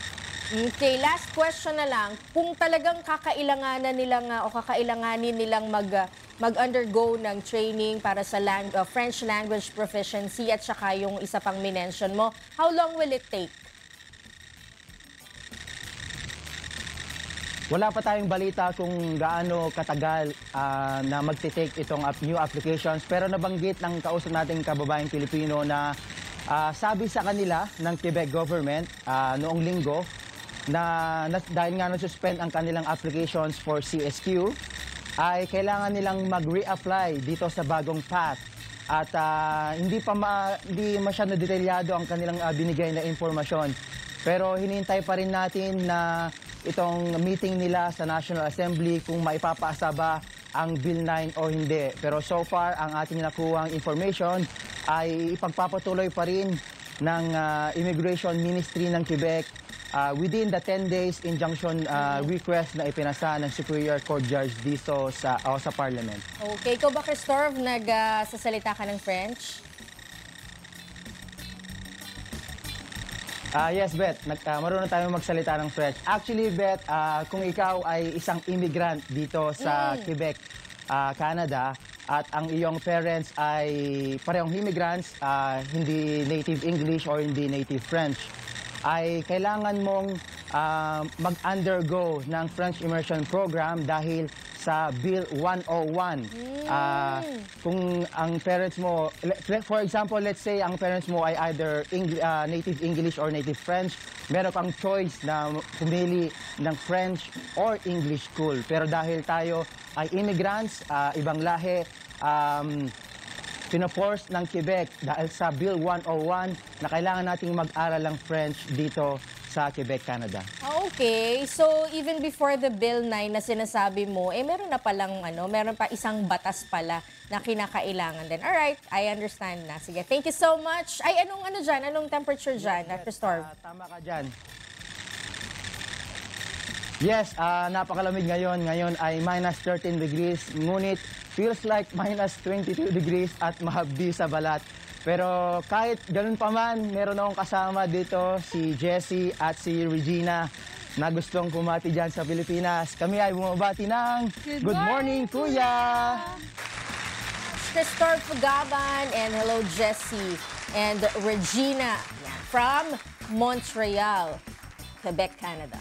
[SPEAKER 2] Okay, last question na lang. Kung talagang kakailanganin nilang mag-undergo ng training para sa French language proficiency at saka yung isa pang minention mo, how long will it take?
[SPEAKER 14] Wala pa tayong balita kung gaano katagal na magte-take itong new applications, pero nabanggit ng kausap nating kababayang Pilipino na sabi sa kanila ng Quebec government noong linggo na dahil nga na-suspend ang kanilang applications for CSQ, ay kailangan nilang mag-reapply dito sa bagong path. At hindi masyado detalyado ang kanilang binigay na impormasyon. Pero hinihintay pa rin natin na itong meeting nila sa National Assembly kung maipapasa ba ang Bill 9 o hindi. Pero so far, ang ating nakuhang information ay ipagpapatuloy pa rin ng Immigration Ministry ng Quebec within the 10 days injunction request na ipinasa ng Superior Court Judge dito sa Parliament.
[SPEAKER 2] Okay, ikaw ba, Christoph, nagsasalita ka ng French?
[SPEAKER 14] Yes, Bet. Marunong tayo magsalita ng French. Actually, Bet, kung ikaw ay isang immigrant dito sa Quebec, Canada, at ang iyong parents ay parehong immigrants, hindi native English or hindi native French, ay kailangan mong mag-undergo ng French Immersion Program dahil sa Bill 101. Kung ang parents mo, for example, let's say ang parents mo ay either native English or native French, meron kang choice na pumili ng French or English school. Pero dahil tayo ay immigrants, ibang lahi, pinoforce ng Quebec dahil sa Bill 101 na kailangan nating mag-aral ng French dito sa Quebec, Canada.
[SPEAKER 2] Okay, so even before the Bill 9 na sinasabi mo, meron na palang meron pa isang batas pala na kinakailangan din. Alright, I understand na. Sige, thank you so much. Ay, anong temperature dyan, Dr. Storm?
[SPEAKER 14] Tama ka dyan. Yes, napakalamig ngayon. Ngayon ay minus 13 degrees, ngunit feels like minus 22 degrees at mahabdi sa balat. Pero kahit ganun pa man, meron akong kasama dito si Jessie at si Regina na gustong pumati dyan sa Pilipinas. Kami ay bumabati ng Good Morning, Kuya!
[SPEAKER 2] Mr. Fugaban and hello Jessie and Regina from Montreal, Quebec, Canada.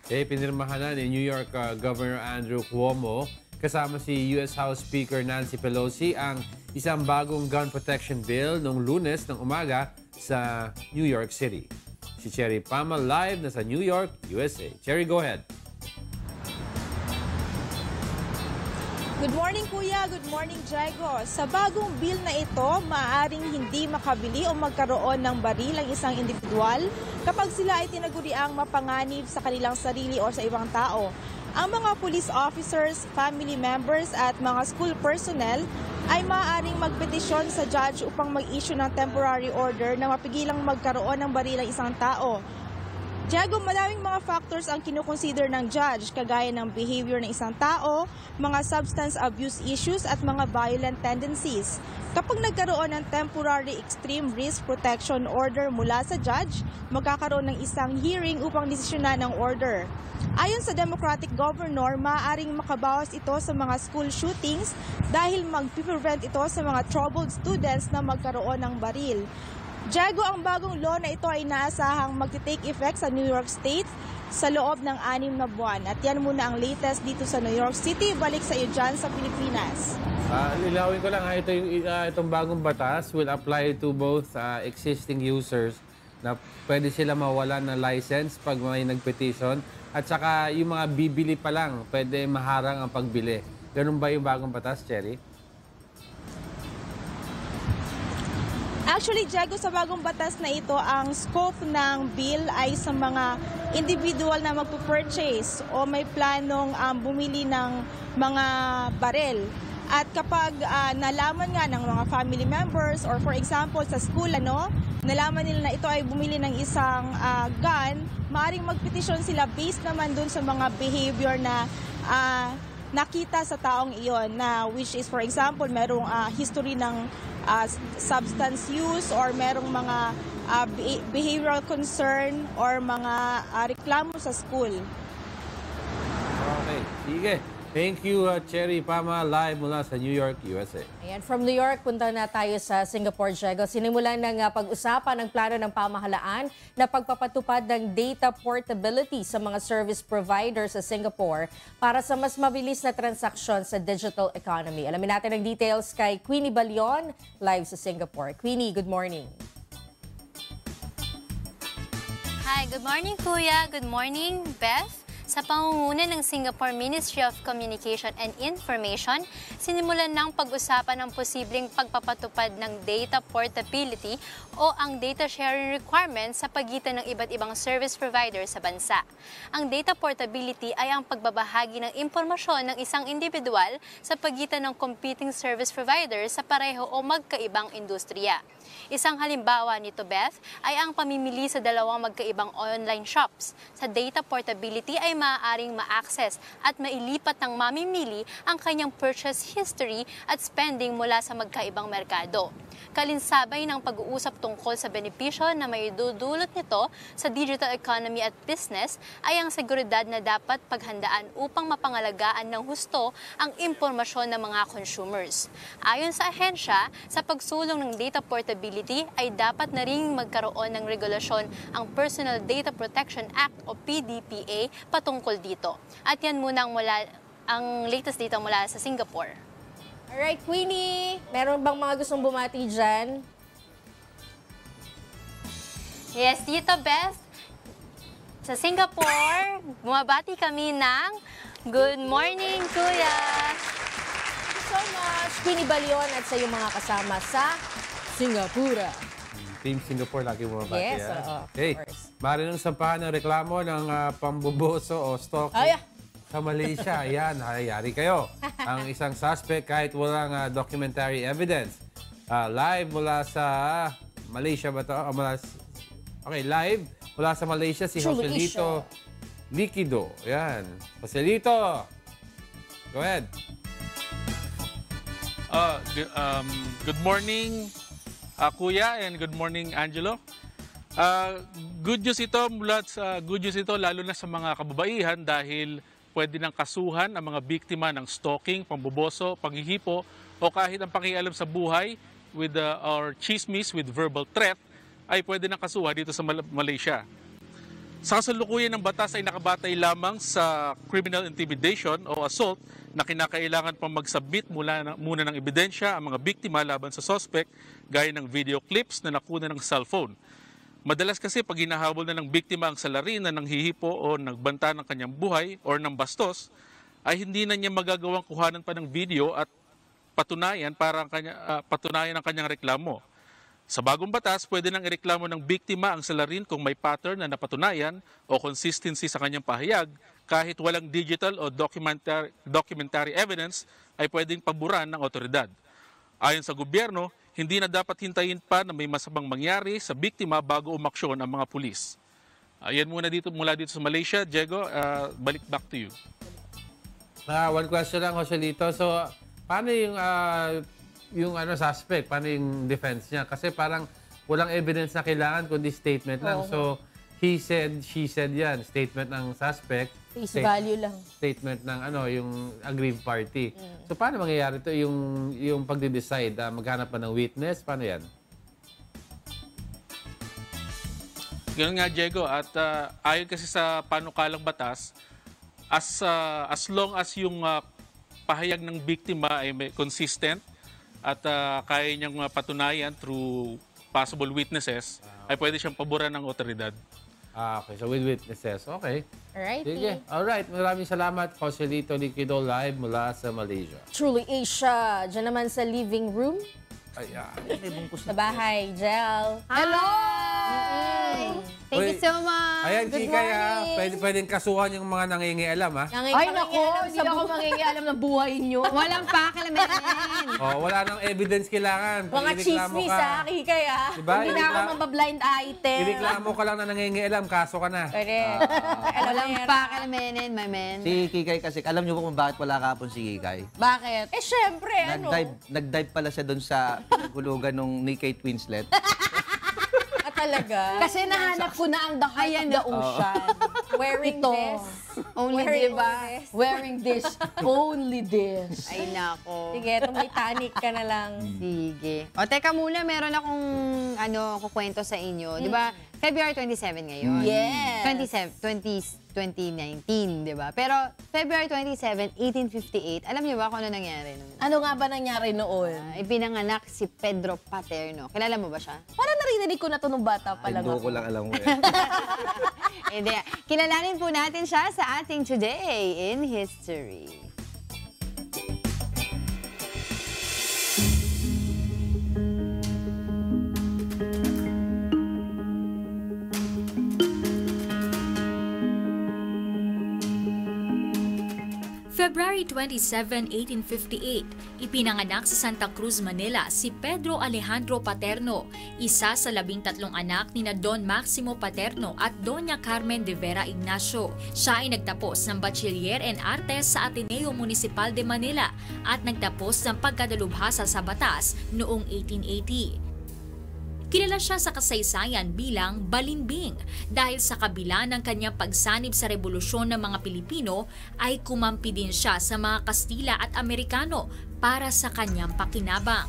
[SPEAKER 1] Pinirmahan na ni New York Governor Andrew Cuomo kasama si U.S. House Speaker Nancy Pelosi ang isang bagong gun protection bill noong Lunes ng umaga sa New York City. Si Cherry Pama live na sa New York, USA. Cherry, go ahead.
[SPEAKER 16] Good morning, Kuya. Good morning, Diego. Sa bagong bill na ito, maaaring hindi makabili o magkaroon ng baril ang isang individual kapag sila ay tinaguriang mapanganib sa kanilang sarili o sa ibang tao. Ang mga police officers, family members at mga school personnel ay maaaring magpetisyon sa judge upang mag-issue ng temporary order na mapigilang magkaroon ng baril ang isang tao. Diego, madaming mga factors ang kinukonsider ng judge, kagaya ng behavior ng isang tao, mga substance abuse issues at mga violent tendencies. Kapag nagkaroon ng temporary extreme risk protection order mula sa judge, magkakaroon ng isang hearing upang desisyonan ng order. Ayon sa Democratic Governor, maaaring makabawas ito sa mga school shootings dahil mag-prevent ito sa mga troubled students na magkaroon ng baril. Diego, ang bagong law na ito ay inaasahang mag-take effect sa New York State sa loob ng 6 na buwan. At yan muna ang latest dito sa New York City. Balik sa iyo dyan sa Pilipinas.
[SPEAKER 1] Lilawin ko lang, itong bagong batas will apply to both existing users na pwede sila mawalan ng license pag may nagpetition at saka yung mga bibili pa lang, pwede maharang ang pagbili. Ganun ba yung bagong batas, Cherry?
[SPEAKER 16] Actually, Diego, sa bagong batas na ito, ang scope ng bill ay sa mga individual na magpo-purchase o may planong bumili ng mga barel. At kapag nalaman nga ng mga family members or for example sa school, nalaman nila na ito ay bumili ng isang gun, maaaring magpetisyon sila based naman dun sa mga behavior na nakita sa taong iyon, na which is for example, merong history ng substance use or merong mga behavioral concern or mga reklamo sa school.
[SPEAKER 1] Okay, sige. Thank you, Cherry Pama, live mula sa New York, USA.
[SPEAKER 2] Ayan, from New York, punta na tayo sa Singapore, Diego. Sinimulan ng pag-usapan ng plano ng pamahalaan na pagpapatupad ng data portability sa mga service providers sa Singapore para sa mas mabilis na transaksyon sa digital economy. Alamin natin ang details kay Queenie Balion, live sa Singapore. Queenie, good morning.
[SPEAKER 21] Hi, good morning, Kuya. Good morning, Beth. Sa pangunguna ng Singapore Ministry of Communication and Information, sinimulan ng pag-usapan ng posibleng pagpapatupad ng data portability o ang data sharing requirements sa pagitan ng iba't ibang service provider sa bansa. Ang data portability ay ang pagbabahagi ng impormasyon ng isang individual sa pagitan ng competing service provider sa pareho o magkaibang industriya. Isang halimbawa nito, Beth, ay ang pamimili sa dalawang magkaibang online shops. Sa data portability ay maaaring ma-access at mailipat ng mamimili ang kanyang purchase history at spending mula sa magkaibang merkado. Kalinsabay ng pag-uusap tungkol sa benepisyo na may dudulot nito sa digital economy at business ay ang seguridad na dapat paghandaan upang mapangalagaan ng husto ang impormasyon ng mga consumers. Ayon sa ahensya, sa pagsulong ng data portability ay dapat na ring magkaroon ng regulasyon ang Personal Data Protection Act o PDPA patungkol dito. At yan muna ang latest dito mula sa Singapore.
[SPEAKER 2] Alright, Queenie, meron bang mga gustong bumati dyan?
[SPEAKER 21] Yes, Tito Beth. Sa Singapore, bumabati kami ng Good Morning, Kuya!
[SPEAKER 2] Thank you so much, Queenie Balion at sa iyong mga kasama sa Singapore.
[SPEAKER 1] Team Singapore lagi bumabati.
[SPEAKER 2] Yes, of
[SPEAKER 1] Okay, maaari nang sampahan ng reklamo ng pambuboso o stalking sa Malaysia. Ayan, hayari kayo. Ang isang suspect kahit walang documentary evidence. Live mula sa Malaysia ba ito? Okay, live mula sa Malaysia si Joselito Liquido. Ayan. Joselito, go ahead.
[SPEAKER 17] Good morning, Kuya, and good morning, Angelo. Good news ito lalo na sa mga kababaihan dahil pwede nang kasuhan ang mga biktima ng stalking, pamboboso, panghihipo o kahit ang pakialam sa buhay with or chismis with verbal threat ay pwede nang kasuhan dito sa Malaysia. Sa kasalukuyan ng batas ay nakabatay lamang sa criminal intimidation o assault na kinakailangan pang mag-submit muna ng ebidensya ang mga biktima laban sa suspect gaya ng video clips na nakuna ng cellphone. Madalas kasi pag hinahabol na ng biktima ang salarin na nanghihipo o nagbanta ng kanyang buhay o ng bastos, ay hindi na niya magagawang kuhanan pa ng video at patunayan ang kanyang reklamo. Sa bagong batas, pwede nang ireklamo ng biktima ang salarin kung may pattern na napatunayan o consistency sa kanyang pahayag, kahit walang digital o documentary evidence ay pwedeng paburan ng otoridad. Ayon sa gobyerno, hindi na dapat hintayin pa na may masamang mangyari sa biktima bago umaksyon ang mga pulis. Ayan mula dito sa Malaysia. Diego, balik back to you.
[SPEAKER 1] One question lang, Joselito. So, paano yung suspect? Paano yung defense niya? Kasi parang walang evidence na kailangan kundi statement lang. So, he said, she said yan. Statement ng suspect.
[SPEAKER 2] Face value lang.
[SPEAKER 1] Statement ng yung aggrieved party. So, paano mangyayari ito yung pagde-decide? Maghanap pa ng witness? Paano yan?
[SPEAKER 17] Ganun nga, Diego. At ayon kasi sa panukalang batas, as long as yung pahayag ng biktima ay consistent at kaya niyang patunayan through possible witnesses, ay pwede siyang paboran ng otoridad.
[SPEAKER 1] Okay. So, with witnesses. Okay.
[SPEAKER 2] Alright.
[SPEAKER 1] Sige. Alright. Maraming salamat, Joselito Liquido, live mula sa Malaysia.
[SPEAKER 2] Truly Asia. Diyan naman sa living room.
[SPEAKER 1] Ayan.
[SPEAKER 2] Sa bahay, Jel. Hello!
[SPEAKER 3] Thank you so much.
[SPEAKER 1] Ayan,
[SPEAKER 2] Good
[SPEAKER 1] Chika,
[SPEAKER 2] morning.
[SPEAKER 1] pwedeng kasuhan yung mga nangingialam, ha?
[SPEAKER 2] Ay, naku, hindi ako mangingialam ng buhay nyo.
[SPEAKER 3] Walang pakialaman.
[SPEAKER 1] Wala nang evidence kailangan.
[SPEAKER 2] Mga chismis, ha, Kikay, ha?
[SPEAKER 1] Diba?
[SPEAKER 2] Hindi na ako mabablind item.
[SPEAKER 1] Ireklamo ka lang na nangingialam, kaso ka na.
[SPEAKER 2] Correct.
[SPEAKER 3] Walang pakialamanin, my man.
[SPEAKER 4] Si Kikay kasi, alam niyo po kung bakit wala kahapon si Kikay?
[SPEAKER 2] Bakit? Syempre,
[SPEAKER 4] Nag-dive pala siya doon sa hulugan nung Nikkei Twinslet.
[SPEAKER 2] Talaga? Kasi nahanap ko na ang the height of the ocean. Wearing this.
[SPEAKER 3] Only
[SPEAKER 2] diba? Wearing this. Only this.
[SPEAKER 3] Ay, nako.
[SPEAKER 2] Sige, Titanic ka na lang.
[SPEAKER 3] Sige. O, teka muna, meron akong kukwento sa inyo. Di ba, February 27 ngayon.
[SPEAKER 2] Yes.
[SPEAKER 3] 2019, di ba? Pero February 27, 1858, alam niyo ba kung ano nangyari noon?
[SPEAKER 2] Ano nga ba nangyari noon?
[SPEAKER 3] Ipinanganak si Pedro Paterno. Kilala mo ba siya?
[SPEAKER 2] Parang narinig ko na ito nung bata pa lang
[SPEAKER 4] Hindi ko lang alam mo
[SPEAKER 3] Hindi. Kilalanin po natin siya sa ating Today in History.
[SPEAKER 18] February February 27, 1858, ipinanganak sa Santa Cruz, Manila si Pedro Alejandro Paterno, isa sa 13 anak ni na Don Maximo Paterno at Doña Carmen de Vera Ignacio. Siya ay nagtapos ng Bachiller en Artes sa Ateneo Municipal de Manila at nagtapos ng pagkadalubhasa sa batas noong 1880. Kilala siya sa kasaysayan bilang Balimbing dahil sa kabila ng kanyang pagsanib sa revolusyon ng mga Pilipino ay kumampi din siya sa mga Kastila at Amerikano para sa kanyang pakinabang.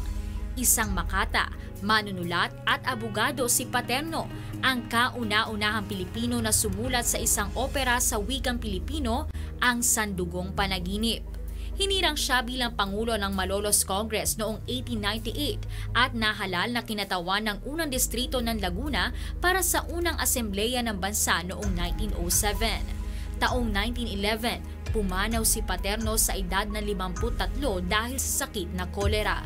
[SPEAKER 18] Isang makata, manunulat at abogado si Paterno, ang kauna-unahang Pilipino na sumulat sa isang opera sa wikang Pilipino, ang Sandugong Panaginip. Hinirang siya bilang Pangulo ng Malolos Congress noong 1898 at nahalal na kinatawan ng unang distrito ng Laguna para sa unang asembleya ng bansa noong 1907. Taong 1911, pumanaw si Paterno sa edad na 53 dahil sa sakit na kolera.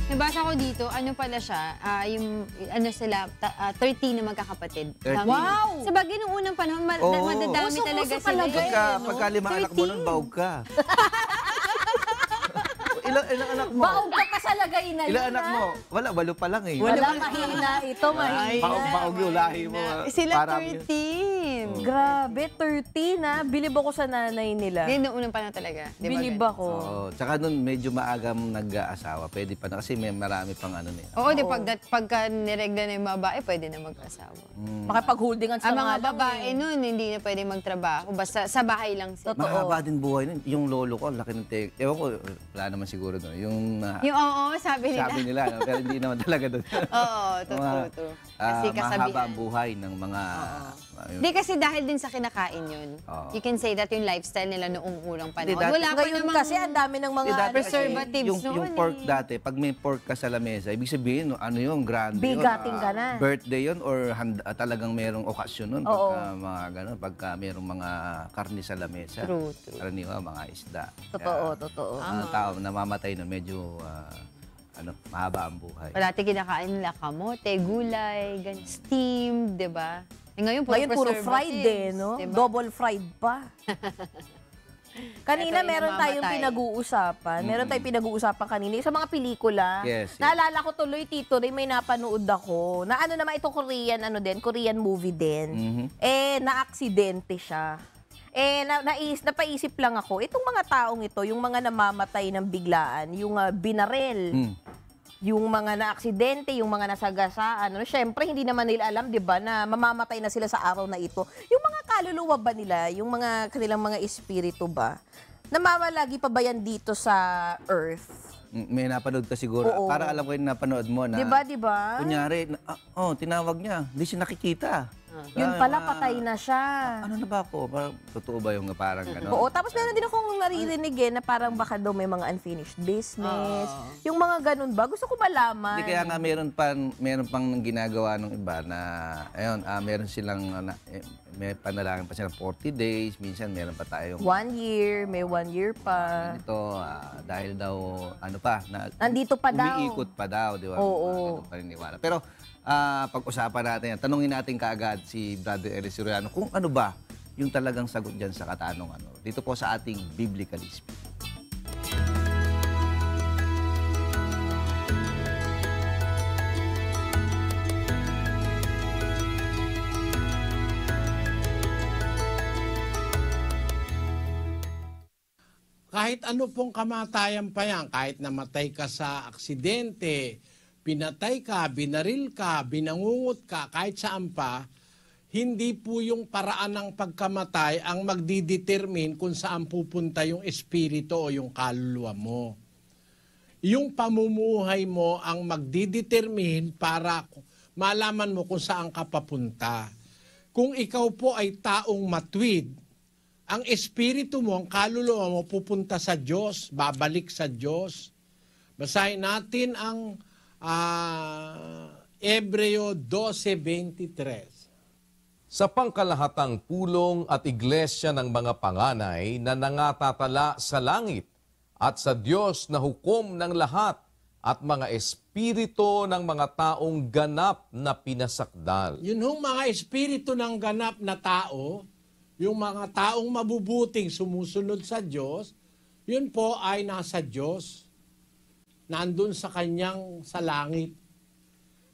[SPEAKER 3] Nabasa ko dito, ano pala siya, sila, 13 na magkakapatid.
[SPEAKER 4] 13.
[SPEAKER 3] Wow! Sa bagay nung unang panahon, madadami talaga sila.
[SPEAKER 4] Pagka 5 anak mo nun, baog ka. Ilang anak mo?
[SPEAKER 2] Baog ka sa lagay na yun,
[SPEAKER 4] Ilang anak mo? Wala, 8 pa lang eh.
[SPEAKER 2] Wala, mahina. Ito, mahina.
[SPEAKER 4] Baog yung lahi mo.
[SPEAKER 3] Sila 13.
[SPEAKER 2] Grabe, 13 na. Bilib ako sa nanay nila.
[SPEAKER 3] Yan, noong unang panahon talaga.
[SPEAKER 2] Bilib ako.
[SPEAKER 4] Tsaka nun, medyo maagam nag-aasawa. Pwede pa na, kasi may marami pang ano nila.
[SPEAKER 3] Oo, di pagka niregla na yung babae, pwede na mag-asawa.
[SPEAKER 2] Makipag-holdingan sa
[SPEAKER 3] mga babae nun, hindi na pwede magtrabaho. Basta sa bahay lang sila.
[SPEAKER 4] Mahaba din buhay nun. Yung lolo ko, laki ng ewan ko, wala naman siguro doon.
[SPEAKER 3] Sabi nila.
[SPEAKER 4] Sabi nila, pero hindi naman talaga doon.
[SPEAKER 3] Oo, true. Kasi kasabihan.
[SPEAKER 4] Mahaba ang buhay ng mga...
[SPEAKER 3] Hindi kasi dahil din sa kinakain yun. You can say that yung lifestyle nila noong unang panahon.
[SPEAKER 2] Wala pa namang kasi ang dami ng mga
[SPEAKER 3] preservatives noon.
[SPEAKER 4] Yung pork dati, pag may pork ka sa lamesa, ibig sabihin, ano yung grande yun?
[SPEAKER 2] Bigating ka na.
[SPEAKER 4] Birthday yun or talagang merong okasyon nun? Pagka mga gano'n, pagka merong mga karne sa lamesa.
[SPEAKER 3] True.
[SPEAKER 4] Karaniwa, mga isda.
[SPEAKER 2] Totoo.
[SPEAKER 4] Ang tao namamatay nun, medyo mahaba ang buhay.
[SPEAKER 3] Dati kinakain nila kamote, gulay, steamed, di ba? Ngayon
[SPEAKER 2] puro fried no? Diba? Double fried pa. Kanina meron tayong pinag-uusapan. Meron tayong pinag-uusapan kanina sa mga pelikula.
[SPEAKER 4] Yes.
[SPEAKER 2] Naalala ko tuloy, Tito Ray, may napanood ako. Na ano naman ito, Korean movie din. Na-aksidente siya. Napaisip lang ako, itong mga taong ito, yung mga namamatay ng biglaan, yung binarel, yung mga na-aksidente, yung mga nasagasaan, syempre hindi naman nila alam, 'di ba, na mamamatay na sila sa araw na ito. Yung mga kaluluwa ba nila, yung mga kanilang mga espiritu ba, namamalagi pa ba yan dito sa earth?
[SPEAKER 4] May napanood ka siguro. Para alam ko yung napanood mo na...
[SPEAKER 2] Di ba?
[SPEAKER 4] Kunyari, tinawag niya, hindi siya nakikita.
[SPEAKER 2] Yun pala, patay na siya.
[SPEAKER 4] Ano na ba ako? Totoo ba yung parang gano'n?
[SPEAKER 2] Oo, tapos meron din akong naririnig na parang baka daw may mga unfinished business. Yung mga ganun ba? Gusto ko malaman.
[SPEAKER 4] Hindi, kaya nga meron pang ginagawa ng iba na, meron silang, may panalangin pa silang 40 days, minsan meron pa tayong...
[SPEAKER 2] 1 year, may 1 year pa.
[SPEAKER 4] Ito, dahil daw,
[SPEAKER 2] nandito pa daw.
[SPEAKER 4] Umiikot pa daw, di ba?
[SPEAKER 2] Oo.
[SPEAKER 4] Paniniwala. Pero, pag-usapan natin yan, tanungin natin kaagad si Brother Eli Soriano kung ano ba yung talagang sagot dyan sa katanungan. Dito po sa ating Biblically Speaking.
[SPEAKER 5] Kahit ano pong kamatayan pa yan, kahit namatay ka sa aksidente, pinatay ka, binaril ka, binangungot ka, kahit saan pa, hindi po yung paraan ng pagkamatay ang magdidetermine kung saan pupunta yung espiritu o yung kaluluwa mo. Yung pamumuhay mo ang magdidetermine para malaman mo kung saan ka papunta. Kung ikaw po ay taong matwid, ang espiritu mo, ang kaluluwa mo pupunta sa Diyos, babalik sa Diyos. Basahin natin ang Hebreo 12:23.
[SPEAKER 19] Sa pangkalahatang pulong at iglesia ng mga panganay na nangatatala sa langit, at sa Diyos na hukom ng lahat at mga espiritu ng mga taong ganap na pinasakdal.
[SPEAKER 5] Yun hong mga espiritu ng ganap na tao, yung mga taong mabubuting sumusunod sa Diyos, yun po ay nasa Diyos. Nandun sa kanyang sa langit.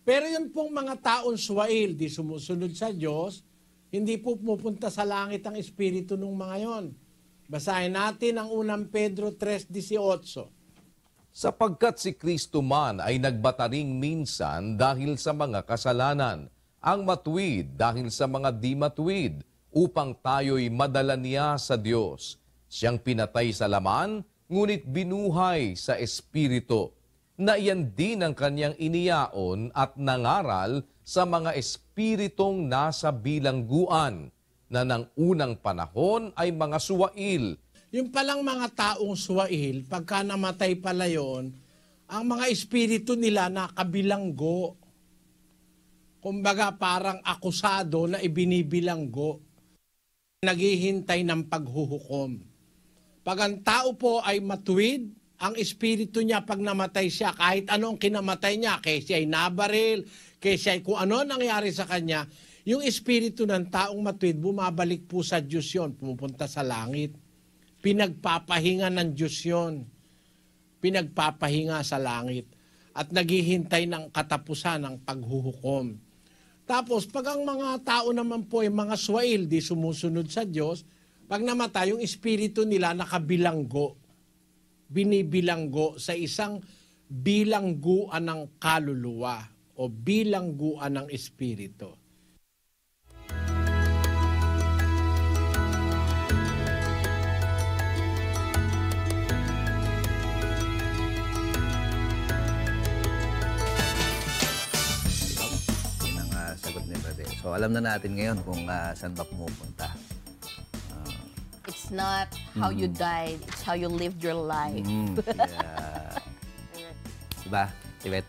[SPEAKER 5] Pero yun pong mga taong swail, di sumusunod sa Diyos, hindi po pupunta sa langit ang espiritu ng mga yon. Basahin natin ang unang Pedro 3:18.
[SPEAKER 19] Sapagkat si Kristo man ay nagbataring minsan dahil sa mga kasalanan, ang matuwid dahil sa mga di matuwid, upang tayo'y madala niya sa Diyos. Siyang pinatay sa laman, ngunit binuhay sa espiritu, na iyan din ang kanyang iniyaon at nangaral sa mga espiritong nasa bilangguan, na ng unang panahon ay mga suwail.
[SPEAKER 5] Yung palang mga taong suwail, pagka namatay pala yon, ang mga espiritu nila nakabilanggo. Kumbaga parang akusado na ibinibilanggo. Naghihintay ng paghuhukom. Pag ang tao po ay matuwid, ang espiritu niya pag namatay siya, kahit anong kinamatay niya, kaya siya ay nabaril, kaya siya ay kung ano nangyari sa kanya, yung espiritu ng taong matuwid, bumabalik po sa Diyos yun, pumupunta sa langit. Pinagpapahinga ng Diyos yun. Pinagpapahinga sa langit. At naghihintay ng katapusan ng paghuhukom. Tapos, pag ang mga tao naman po ay mga swail, di sumusunod sa Diyos, pag namatay, yung espiritu nila nakabilanggo. Binibilanggo sa isang bilangguan ng kaluluwa o bilangguan ng espiritu.
[SPEAKER 4] So alam na natin ngayon kung saan ba pumupunta.
[SPEAKER 2] It's not how you died, it's how you lived your life.
[SPEAKER 4] Yeah. Diba, Tibet?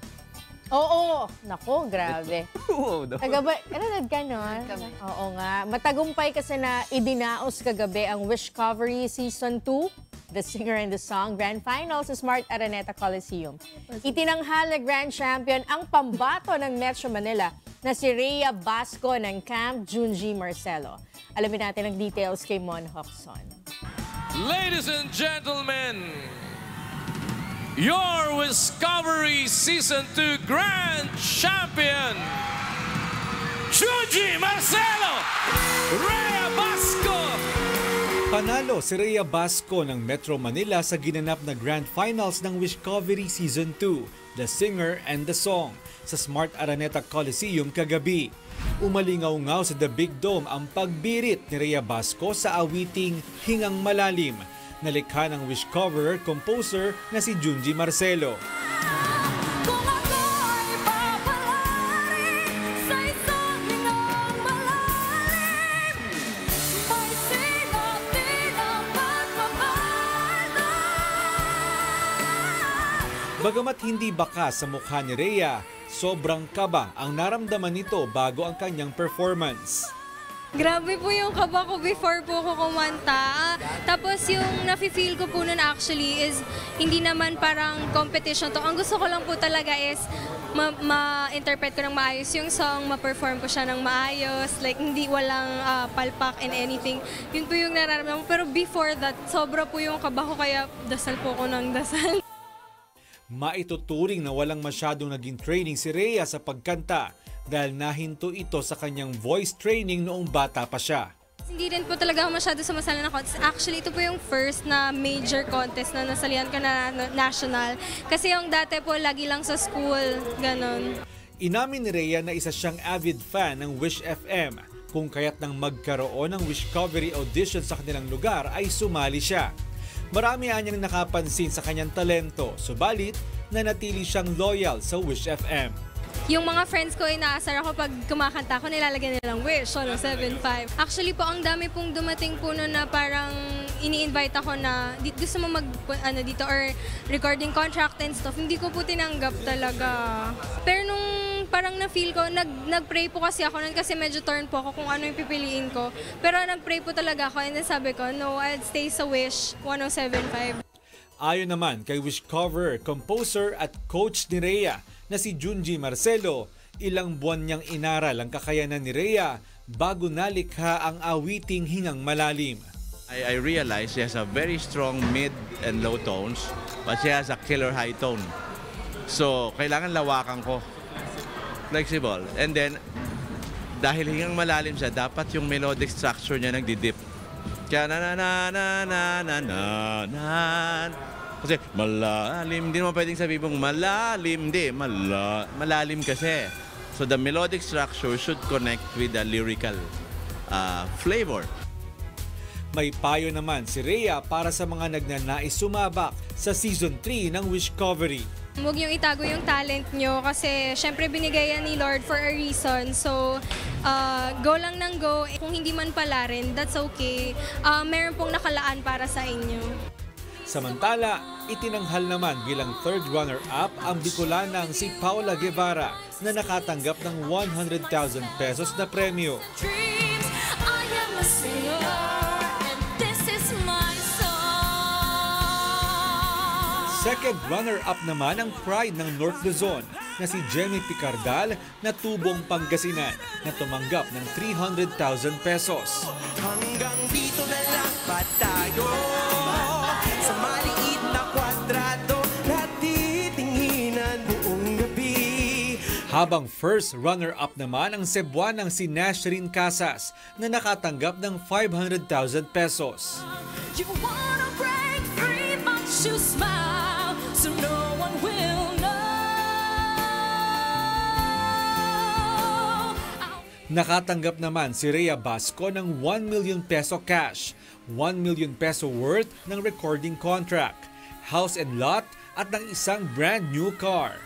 [SPEAKER 2] Oo, nako, grabe.
[SPEAKER 4] Oo,
[SPEAKER 2] Kagabi, ganon? Oo nga. Matagumpay kasi na idinaos kagabi ang Wishcovery Season 2. The Singer and the Song Grand Finals sa Smart Araneta Coliseum. Itinanghal na Grand Champion ang pambato ng Metro Manila na si Rhea Basco ng Camp Junji Marcelo. Alamin natin ang details kay Mon Hocson.
[SPEAKER 10] Ladies and gentlemen, your Wishcovery Season 2 Grand Champion, Junji Marcelo, Rhea Basco.
[SPEAKER 20] Panalo si Rhea Basco ng Metro Manila sa ginanap na Grand Finals ng Wishcovery Season 2, The Singer and the Song, sa Smart Araneta Coliseum kagabi. Umalingaw-ngaw sa The Big Dome ang pagbirit ni Rhea Basco sa awiting Hingang Malalim, na likha ng Wishcoverer composer na si Junji Marcelo. Bagamat hindi bakas sa mukha ni Rhea, sobrang kaba ang naramdaman nito bago ang kanyang performance.
[SPEAKER 22] Grabe po yung kaba ko before po ko kumanta. Tapos yung nafe-feel ko po nun actually is hindi naman parang competition to. Ang gusto ko lang po talaga is ma-interpret ko ng maayos yung song, ma-perform ko siya ng maayos, like hindi walang palpak and anything. Yun po yung nararamdaman ko. Pero before that, sobra po yung kaba ko kaya dasal po ko ng dasal.
[SPEAKER 20] Maituturing na walang masyadong naging training si Rhea sa pagkanta dahil nahinto ito sa kanyang voice training noong bata pa siya.
[SPEAKER 22] Hindi rin po talaga ako masyado sumasali na contest. Actually, ito po yung first na major contest na nasalihan ko na national. Kasi yung dati po, lagi lang sa school, ganon.
[SPEAKER 20] Inamin ni Rhea na isa siyang avid fan ng Wish FM, kung kaya't nang magkaroon ng Wishcovery audition sa kanilang lugar ay sumali siya. Marami anyang nakapansin sa kanyang talento, subalit nanatili siyang loyal sa Wish FM.
[SPEAKER 22] Yung mga friends ko, inaasar ako pag kumakanta ko, nilalagyan nilang Wish, 107.5. Actually po, ang dami pong dumating po na parang ini-invite ako na gusto mo dito or recording contract and stuff. Hindi ko po tinanggap talaga. Pero nung parang na-feel ko, nag-pray po kasi ako nun kasi medyo torn po ako kung ano yung pipiliin ko. Pero nag-pray po talaga ako and then sabi ko, no, I'll stay sa Wish 107.5.
[SPEAKER 20] Ayon naman kay Wishcover, composer at coach ni Rhea na si Junji Marcelo, ilang buwan niyang inaral ang kakayanan ni Rhea bago nalikha ang awiting Hingang Malalim.
[SPEAKER 7] I realize she has a very strong mid and low tones, but she has a killer high tone. So, kailangan lawakan ko. Flexible. And then, dahil Hingang Malalim siya, dapat yung melodic structure niya nagdidip. Kaya kasi malalim, hindi naman pwedeng sabihin mong malalim, hindi, malalim kasi. So the melodic structure should connect with the lyrical flavor.
[SPEAKER 20] May payo naman si Rhea para sa mga nagnanais sumabak sa Season 3 ng Wishcovery.
[SPEAKER 22] Huwag niyong itago yung talent niyo kasi syempre binigay yan ni Lord for a reason. So, go lang ng go. Kung hindi man pala rin, that's okay. Meron pong nakalaan para sa inyo.
[SPEAKER 20] Samantala, itinanghal naman bilang third runner-up ang Bicolanang si Paula Guevara na nakatanggap ng 100,000 pesos na premyo. Second runner-up naman ang pride ng North Luzon na si Jenny Picardal na tubong Pangasinan na tumanggap ng 300,000 pesos.
[SPEAKER 9] Hanggang dito na lang ba tayo sa maliit na kwadrado na titinginan buong gabi.
[SPEAKER 20] Habang first runner-up naman ang Cebuanang si Nashrin Casas na nakatanggap ng 500,000 pesos.
[SPEAKER 9] You wanna break free but you smile. So no one will know.
[SPEAKER 20] Nakatanggap naman si Rhea Basco ng 1 million peso cash, 1 million peso worth ng recording contract, house and lot at ng isang brand new car.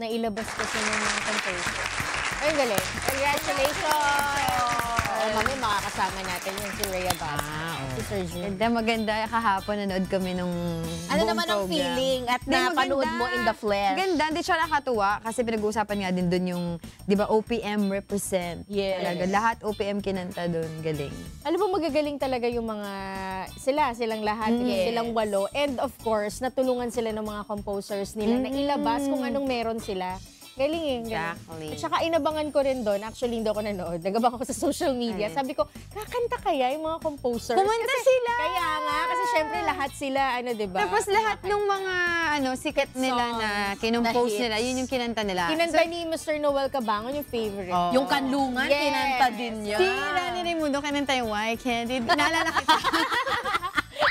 [SPEAKER 2] Nailabas kasi ng mga composer. Ay, galing. Congratulations! Mami, makakasama natin yung si Rhea Basco. Si Sir June.
[SPEAKER 3] Maganda. Kahapon nanood kami nung
[SPEAKER 2] ano naman ang feeling at napanood mo in the flesh?
[SPEAKER 3] Ganda. Hindi siya nakatuwa kasi pinag-uusapan nga din dun yung, di ba, OPM represent.
[SPEAKER 2] Yes.
[SPEAKER 3] Talaga. Lahat OPM kinanta dun. Galing.
[SPEAKER 2] Alam mo, magagaling talaga yung mga silang lahat, silang 8. And of course, natulungan sila ng mga composers nila na ilabas kung anong meron sila. Galing
[SPEAKER 3] Exactly.
[SPEAKER 2] At saka inabangan ko rin doon. Actually, hindi ako nanood. Nagabang ako sa social media. Sabi ko, kakanta kaya yung mga composers?
[SPEAKER 3] Kumanta sila!
[SPEAKER 2] Kaya nga, kasi syempre lahat sila, diba?
[SPEAKER 3] Tapos lahat ng mga sikat nila na kinumpose nila, yun yung kinanta nila.
[SPEAKER 2] Kinanta ni Mr. Noel Cabangon yung favorite.
[SPEAKER 3] Yung Kanlungan,
[SPEAKER 2] kinanta din niya.
[SPEAKER 3] Si Rani Raimundo, kinanta yung Why Can't It? Naalala kita.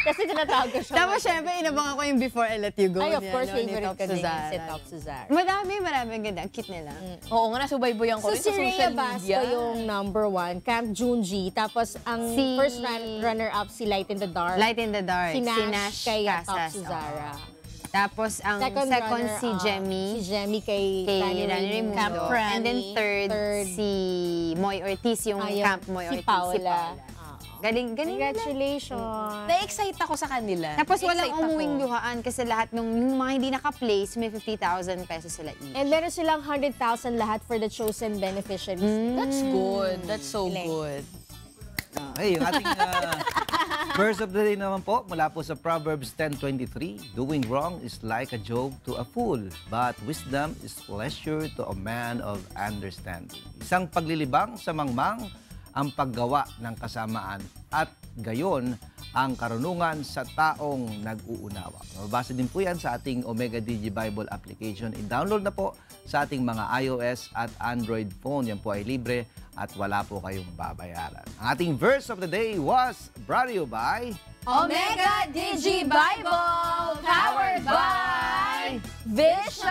[SPEAKER 2] Kasi tinatawag ko siya.
[SPEAKER 3] Tapos syempre, inabangan ko yung Before I Let You Go.
[SPEAKER 2] Ay, of course,
[SPEAKER 3] ni
[SPEAKER 2] favorite
[SPEAKER 3] Top
[SPEAKER 2] ka din.
[SPEAKER 3] Suzara.
[SPEAKER 2] Si Top Suzara.
[SPEAKER 3] Marami ang ganda. Ang cute nila.
[SPEAKER 2] Oo nga, nasubaybayan ko rin sa social media. So, si Rhea Basco yung #1, Camp Junji. Tapos, ang first runner-up, si Light in the Dark.
[SPEAKER 3] Light in the Dark.
[SPEAKER 2] Si Nash kay Top
[SPEAKER 3] Casas.
[SPEAKER 2] Suzara.
[SPEAKER 3] Tapos, ang second si Jemmy.
[SPEAKER 2] Si Jemmy kay Rani Raimundo.
[SPEAKER 3] Camp Franny. And then third, si Moy Ortiz, yung Camp Moy Ortiz. Si Paula. Galing.
[SPEAKER 2] Congratulations. Na-excite ako sa kanila.
[SPEAKER 3] Tapos walang umuwing luhaan kasi lahat ng yung mga hindi naka-place, may 50,000 pesos sila each.
[SPEAKER 2] And meron silang 100,000 lahat for the chosen beneficiaries. That's good. That's so good.
[SPEAKER 4] Hey, yung ating verse of the day naman po, mula po sa Proverbs 10:23, doing wrong is like a joke to a fool, but wisdom is pleasure to a man of understanding. Isang paglilibang sa mangmang ang paggawa ng kasamaan at gayon ang karunungan sa taong nag-uunawa. Mababasa din po yan sa ating Omega Digi Bible application. I-download na po sa ating mga iOS at Android phone. Yan po ay libre at wala po kayong babayaran. Ang ating verse of the day was brought to you by
[SPEAKER 2] Omega Digi Bible, powered by Vision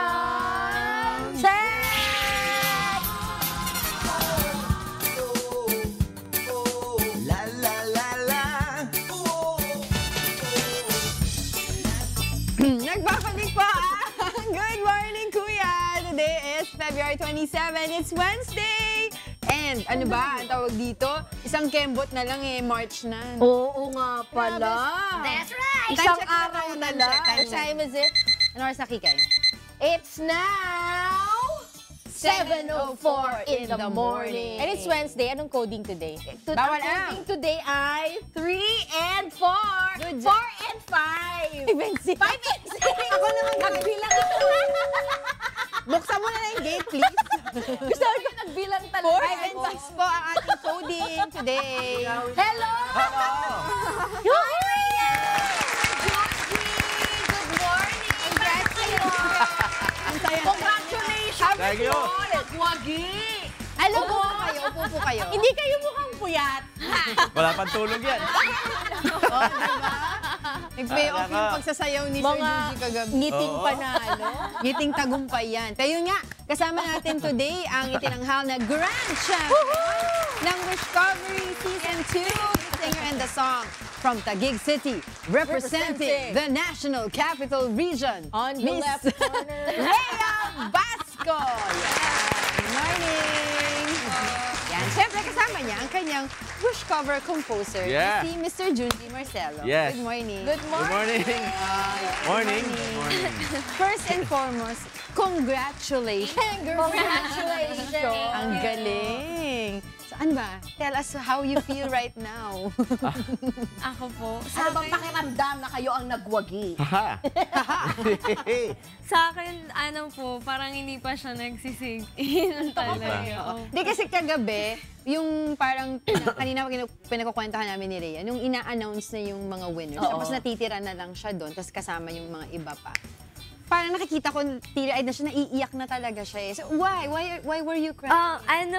[SPEAKER 2] Tech!
[SPEAKER 4] La la la la.
[SPEAKER 3] Nagbabalik po ang Good Morning Kuya! Today is February 27. It's Wednesday! And ano ba ang tawag dito? Isang kembot na lang March na.
[SPEAKER 2] Oo nga pala.
[SPEAKER 3] That's right!
[SPEAKER 2] Isang araw na lang. What time is it?
[SPEAKER 3] Ano oras na, Kikay?
[SPEAKER 2] It's now 7:04 in the morning. And it's Wednesday. Anong coding today?
[SPEAKER 3] Bawal
[SPEAKER 2] ang coding today ay 3 and 4.
[SPEAKER 3] Good
[SPEAKER 2] 4 and 5. 5 and 6.
[SPEAKER 3] Ako naman nagbilang ako. Buksan mo na yung gate, please.
[SPEAKER 2] Gusto ko nagbilang talaga.
[SPEAKER 3] 4 and 6 po ang ating coding today.
[SPEAKER 2] Hello! Hi, Rhea! Good morning! Congratulations!
[SPEAKER 3] Thank you.
[SPEAKER 2] Nagwagi!
[SPEAKER 3] Alam mo kayo, upo po kayo.
[SPEAKER 2] Hindi kayo mukhang puyat.
[SPEAKER 7] Wala pang tulog yan.
[SPEAKER 3] Oh, diba? Nag-pay off yung pagsasayaw ni Sir Juji kagabi.
[SPEAKER 2] Ngiting panalo.
[SPEAKER 3] Ngiting tagumpay yan. Kaya yun nga, kasama natin today ang itinanghal na Grand Champion ng Wishcovery Season 2, the singer and the song from Taguig City, representing the National Capital Region.
[SPEAKER 2] On the
[SPEAKER 3] Miss
[SPEAKER 2] left corner,
[SPEAKER 3] Rhea Basco. Good morning. Yan, siyempre kasama niya ang kanyang Wish Cover composer,
[SPEAKER 7] Yeah.
[SPEAKER 3] si Mr. Junji Marcelo.
[SPEAKER 7] Yes.
[SPEAKER 3] Good morning.
[SPEAKER 2] Good morning.
[SPEAKER 7] Morning.
[SPEAKER 3] First and foremost, congratulations.
[SPEAKER 2] Congratulations.
[SPEAKER 3] Ang galing. So, ano ba? Tell us how you feel right now.
[SPEAKER 22] Ako po.
[SPEAKER 2] Ano bang pakiramdam na kayo ang nagwagi?
[SPEAKER 22] Sa akin, ano po, parang hindi pa siya nagsisig in talaga. Oo.
[SPEAKER 3] Di kasi kagabi, yung parang kanina pinagkukwentuhan namin ni Rhea, nung ina-announce na yung mga winners,
[SPEAKER 2] Oo.
[SPEAKER 3] tapos natitira na lang siya doon, tapos kasama yung mga iba pa. Parang nakikita ko, teary-eyed na siya, naiiyak na talaga siya eh. So, why? Why were you crying?
[SPEAKER 7] Ayan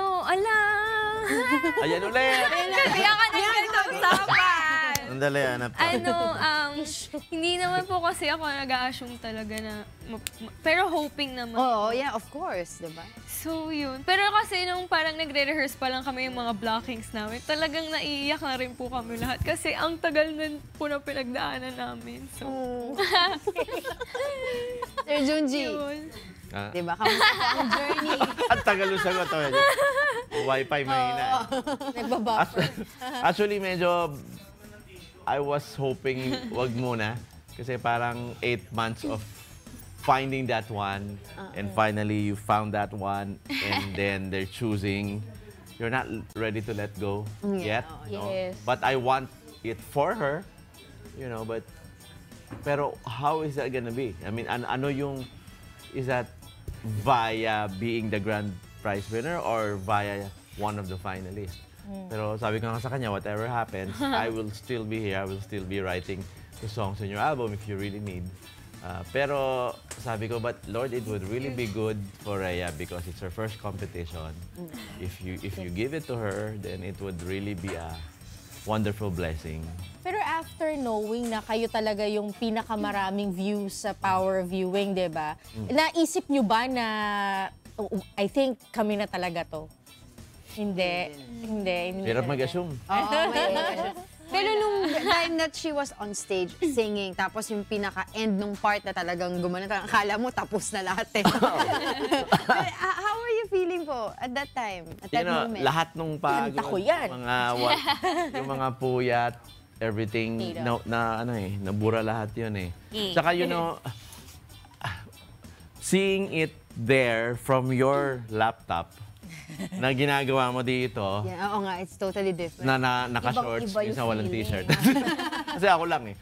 [SPEAKER 7] ulit.
[SPEAKER 22] Kaya ka nagkakausapan.
[SPEAKER 7] Sandali, hanap ka.
[SPEAKER 22] Hindi naman po kasi ako nag-a-assume talaga na, pero hoping naman.
[SPEAKER 3] Oo, yeah, of course, diba?
[SPEAKER 22] So, yun. Pero kasi nung parang nagre-rehearse pa lang kami yung mga blockings namin, talagang naiiyak na rin po kami lahat. Kasi ang tagal na po na pinagdaanan namin. So,
[SPEAKER 3] Sir Junji, diba? Kamusta po ang journey?
[SPEAKER 7] Ang tagal yung sagot. Wi-Fi mahina.
[SPEAKER 3] Nagbabuffer.
[SPEAKER 7] Actually, medyo I was hoping wag muna. Kasi parang 8 months of finding that one. And finally, you found that one. And then they're choosing. You're not ready to let go yet. No?
[SPEAKER 2] Yes.
[SPEAKER 7] But I want it for her. But pero how is that gonna be? I mean, ano yung, is that via being the grand prize winner or via one of the finalists? Pero sabi ko nga sa kanya, whatever happens, I will still be here. I will still be writing the songs in your album if you really need. Pero sabi ko, but Lord, it would really be good for Rhea because it's her first competition. If you give it to her, then it would really be a wonderful blessing.
[SPEAKER 2] Pero after knowing na kayo talaga yung pinakamaraming views sa Power Viewing, di ba? Naisip nyo ba na, I think kami na talaga to? Hindi.
[SPEAKER 7] Hirap mag-assume.
[SPEAKER 3] Pero nung time that she was on stage singing, tapos yung pinaka-end nung part na talagang gumana, akala mo tapos na lahat eh. How were you feeling po at that time, at that moment?
[SPEAKER 7] Lahat nung pagod,
[SPEAKER 2] Kanta ko yan.
[SPEAKER 7] yung mga puyat, everything, nabura lahat yun eh. Saka seeing it there from your laptop, na ginagawa mo dito,
[SPEAKER 3] Yeah, oo nga, it's totally different.
[SPEAKER 7] na naka-shorts,
[SPEAKER 2] Ibang-iba yung
[SPEAKER 7] minsan walang
[SPEAKER 2] feeling.
[SPEAKER 7] t-shirt. Kasi ako lang eh.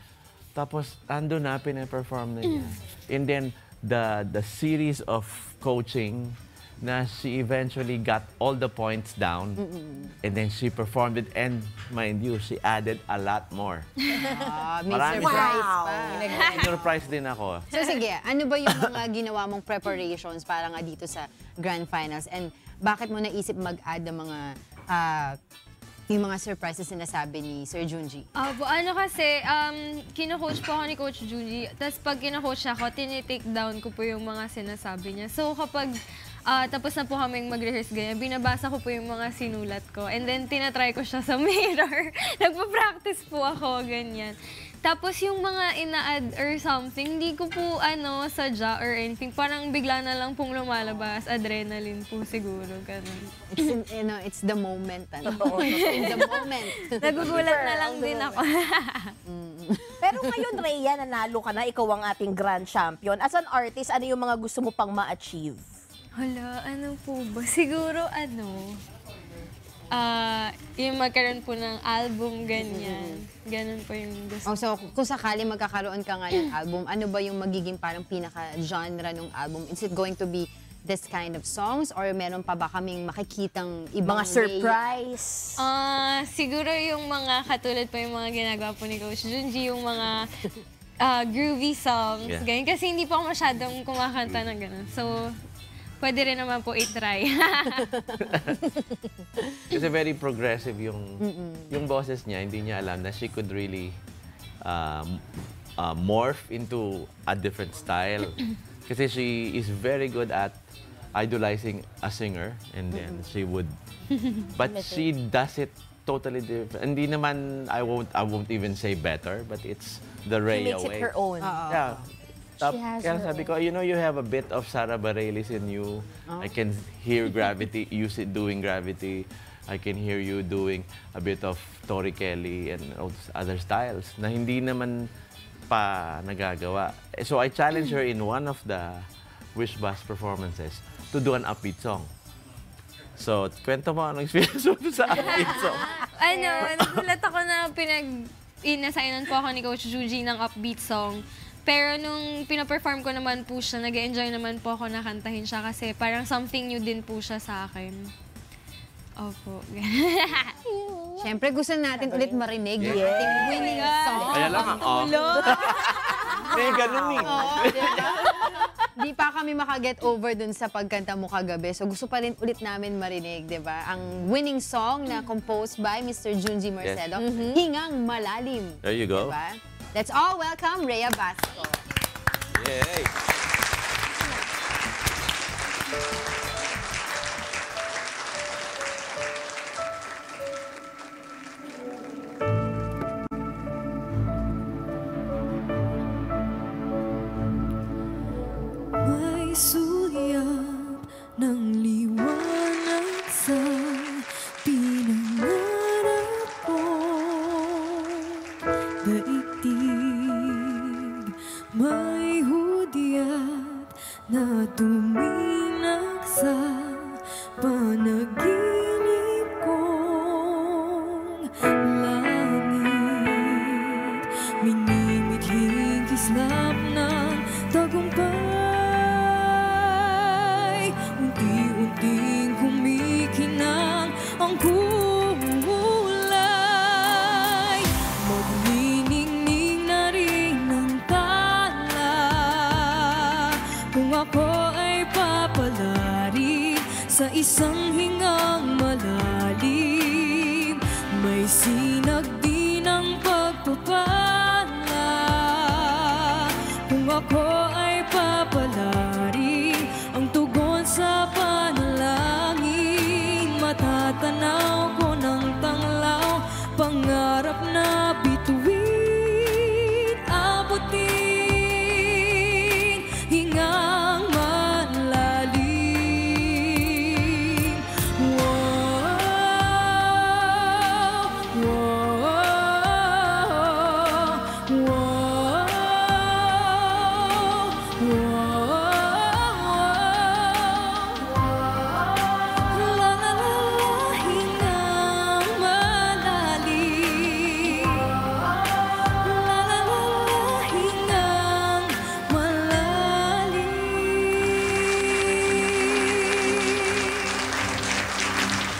[SPEAKER 7] Tapos, ando na, pina-perform na niya. And then, the series of coaching na she eventually got all the points down and then she performed it and mind you, she added a lot more.
[SPEAKER 3] May
[SPEAKER 7] Marami
[SPEAKER 3] surprise
[SPEAKER 2] Wow.
[SPEAKER 3] pa.
[SPEAKER 7] Surprise din ako.
[SPEAKER 3] So sige, ano ba yung mga ginawa mong preparations para nga dito sa Grand Finals? And bakit mo naisip mag-add ng mga Yung mga surprises na nasabi ni Sir Junji?
[SPEAKER 22] Ano kasi, kino-coach po ako ni Coach Junji. Tapos pag kino-coach ako, tinitake down ko po yung mga sinasabi niya. So kapag tapos na po kaming mag-rehearse ganyan, binabasa ko po yung mga sinulat ko. And then tinatry ko siya sa mirror. Nagpa-practice po ako, ganyan. Tapos yung mga ina-add or something, hindi ko po sadya or anything. Parang bigla na lang pong lumalabas. Adrenaline po siguro, ganun.
[SPEAKER 3] It's the moment.
[SPEAKER 2] Oo,
[SPEAKER 3] the moment.
[SPEAKER 22] Nagugulat na lang din ako.
[SPEAKER 2] Pero ngayon, Rhea, nanalo ka na. Ikaw ang ating grand champion. As an artist, ano yung mga gusto mo pang ma-achieve?
[SPEAKER 22] Hala, ano po ba? Siguro yung magkaroon po ng album, ganyan. Ganun po yung gusto.
[SPEAKER 3] So, kung sakali magkakaroon ka nga ng album, ano ba yung magiging parang pinaka-genre ng album? Is it going to be this kind of songs or meron pa ba kaming makikitang ibang
[SPEAKER 2] mga surprise?
[SPEAKER 22] Siguro yung mga katulad pa yung mga ginagawa po ni Coach Junji, yung mga groovy songs.
[SPEAKER 7] Yeah.
[SPEAKER 22] Ganyan. Kasi hindi po ako masyadong kumakanta ng ganun. So, pwede rin naman po i-try.
[SPEAKER 7] Kasi very progressive yung boses niya. Hindi niya alam na she could really morph into a different style. Kasi she is very good at idolizing a singer and then she would... But she does it totally different. Hindi naman, I won't even say better, but it's the Rhea way.
[SPEAKER 2] She makes it her own.
[SPEAKER 7] Yeah. Kaya sabi ko, you have a bit of Sara Bareilles in you. I can hear Gravity, doing Gravity. I can hear you doing a bit of Tori Kelly and other styles na hindi naman pa nagagawa. So I challenged her in one of the Wish Bus performances to do an upbeat song. So, kwento mo anong experience mo sa upbeat song.
[SPEAKER 22] Nagulat ako na inasignan po ako ni Coach Junji ng upbeat song. Pero nung pinaperform ko naman po siya, nag-enjoy naman po ako na kantahin siya kasi parang something new din po siya sa akin. Opo.
[SPEAKER 3] Siyempre, gusto natin ulit marinig yung ating winning song.
[SPEAKER 7] Kaya lang May ganun
[SPEAKER 3] Di pa kami makaget over dun sa pagkanta mo kagabi. So gusto pa rin ulit namin marinig, di ba? Ang winning song na composed by Mr. Junji Mercedo, Hingang Malalim.
[SPEAKER 7] There you go.
[SPEAKER 3] Diba? Let's all welcome Rhea Basco.
[SPEAKER 7] Yay!
[SPEAKER 9] May suyap ng liwanag sa pinangarap ko. Daigdig, may hudyat na tuminag sa panaginip kong langit. Minimithing kislap ng tagumpay. Unti-unting kumikinang ang kulay. Magniningning na rin ang tala kung ako ay papalari sa isang hingang malalim. May sinag din ang pagpapala kung ako ay papalari. Ang tugon sa panalangin, matatanaw ko ng tanglaw. Pangarap na bituin, abutin, hingang malalim. Wow, wow, wow.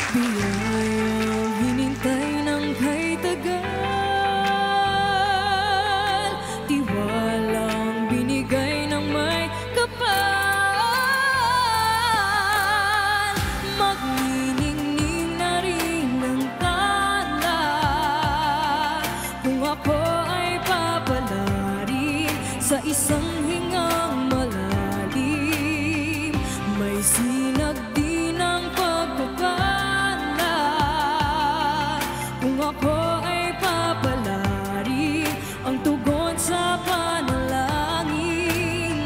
[SPEAKER 9] Biyayang hinintay ng kay tagal, tiwalang binigay ng may kapal. Magniningning na rin ng tala Kung ako ay papalari, ang tugon sa panalangin,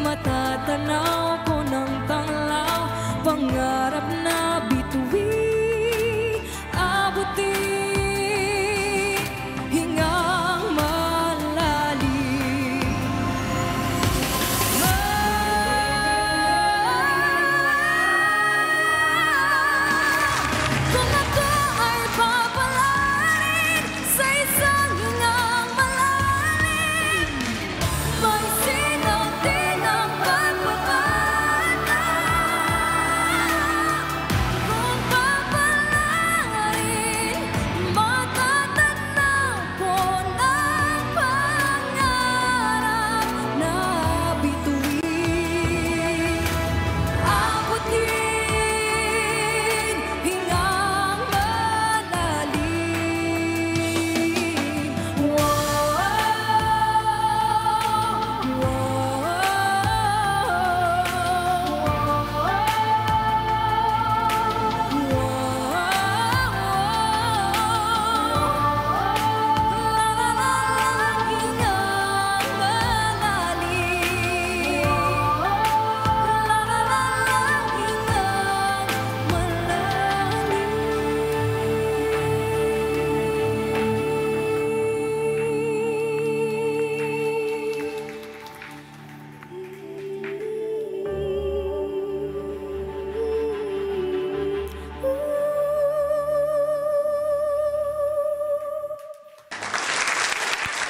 [SPEAKER 9] matatanaw ko ng tanglaw, pangarap na bituin, abutin, hingang malalim. Kung ako ay papalarin sa isang hingang malalim, may sinaw din ang pagpapanap. Kung papalarin, matatanaw ko ng pangarap na bituin, abutin, hingang malalim.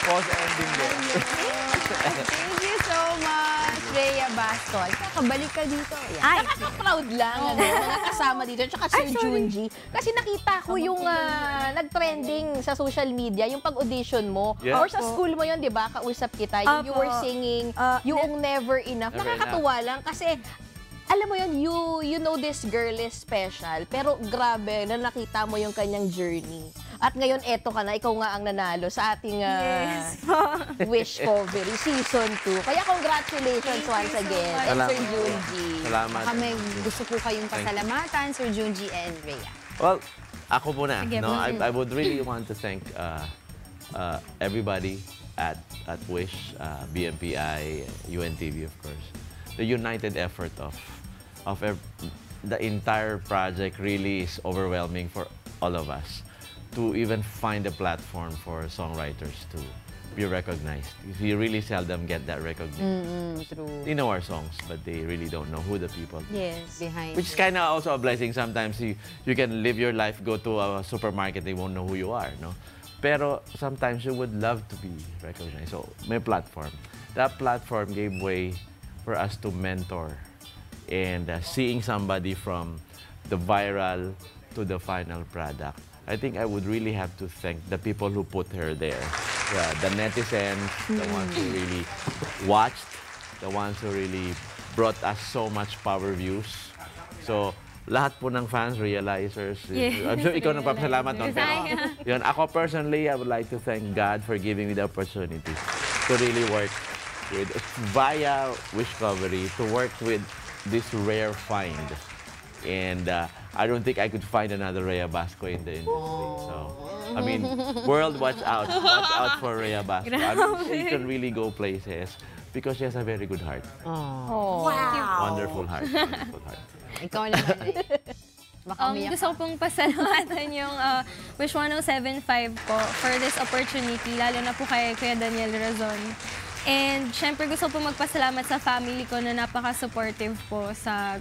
[SPEAKER 4] Pause ending there.
[SPEAKER 3] Thank you so much, Rhea Bastol. Kakabalik ka dito.
[SPEAKER 2] Ay, nakaka-proud lang mga kasama dito. Tsaka Sir Junji. Kasi nakita ko yung nag-trending sa social media, yung pag-audition mo.
[SPEAKER 13] Yeah.
[SPEAKER 2] Or sa school mo yun, di ba? Kausap kita. Yung you were singing, yung Never Enough.
[SPEAKER 13] Never
[SPEAKER 2] Nakakatuwa lang kasi alam mo yun, you know this girl is special. Pero grabe na nakita mo yung kanyang journey. At ngayon, eto ka na, ikaw nga ang nanalo sa ating Wish Covery Season 2. Kaya congratulations once again. And Sir Junji.
[SPEAKER 7] Salamat.
[SPEAKER 3] Kami gusto po kayong pasalamatan, Sir Junji and Rhea.
[SPEAKER 7] Well, ako muna.
[SPEAKER 3] Sige,
[SPEAKER 7] No, I would really want to thank everybody at Wish, BMPI, UNTV, of course. The united effort of the entire project really is overwhelming for all of us to even find a platform for songwriters to be recognized. You really seldom get that recognition.
[SPEAKER 3] True.
[SPEAKER 7] They know our songs, but they really don't know who the people are.
[SPEAKER 3] Yes, behind
[SPEAKER 7] Which is kind of also a blessing. Sometimes you can live your life, go to a supermarket, they won't know who you are, no? Pero sometimes you would love to be recognized. So, may platform. That platform gave way for us to mentor. And seeing somebody from the viral to the final product, I think I would really have to thank the people who put her there. The netizens, the ones who really watched, the ones who really brought us so much power views. So, lahat po ng fans, realizers.
[SPEAKER 9] Yeah.
[SPEAKER 7] I'm sure ikaw nagpapasalamat nun. Pero, yun, ako personally, I would like to thank God for giving me the opportunity to really work with, via Wish Covery, to work with this rare find. And I don't think I could find another Rhea Basco in the industry. So, I mean, world, watch out. Watch out for Rhea Basco. I mean, she can really go places because she has a very good heart.
[SPEAKER 3] Oh.
[SPEAKER 21] Wow.
[SPEAKER 7] Wonderful heart. Wonderful heart.
[SPEAKER 3] Ikaw naman eh.
[SPEAKER 22] Gusto ko pong pasalamatan yung Wish 107.5 po for this opportunity, lalo na po kay Kuya Daniel Razon. And syempre gusto po magpasalamat sa family ko na napaka-supportive po sa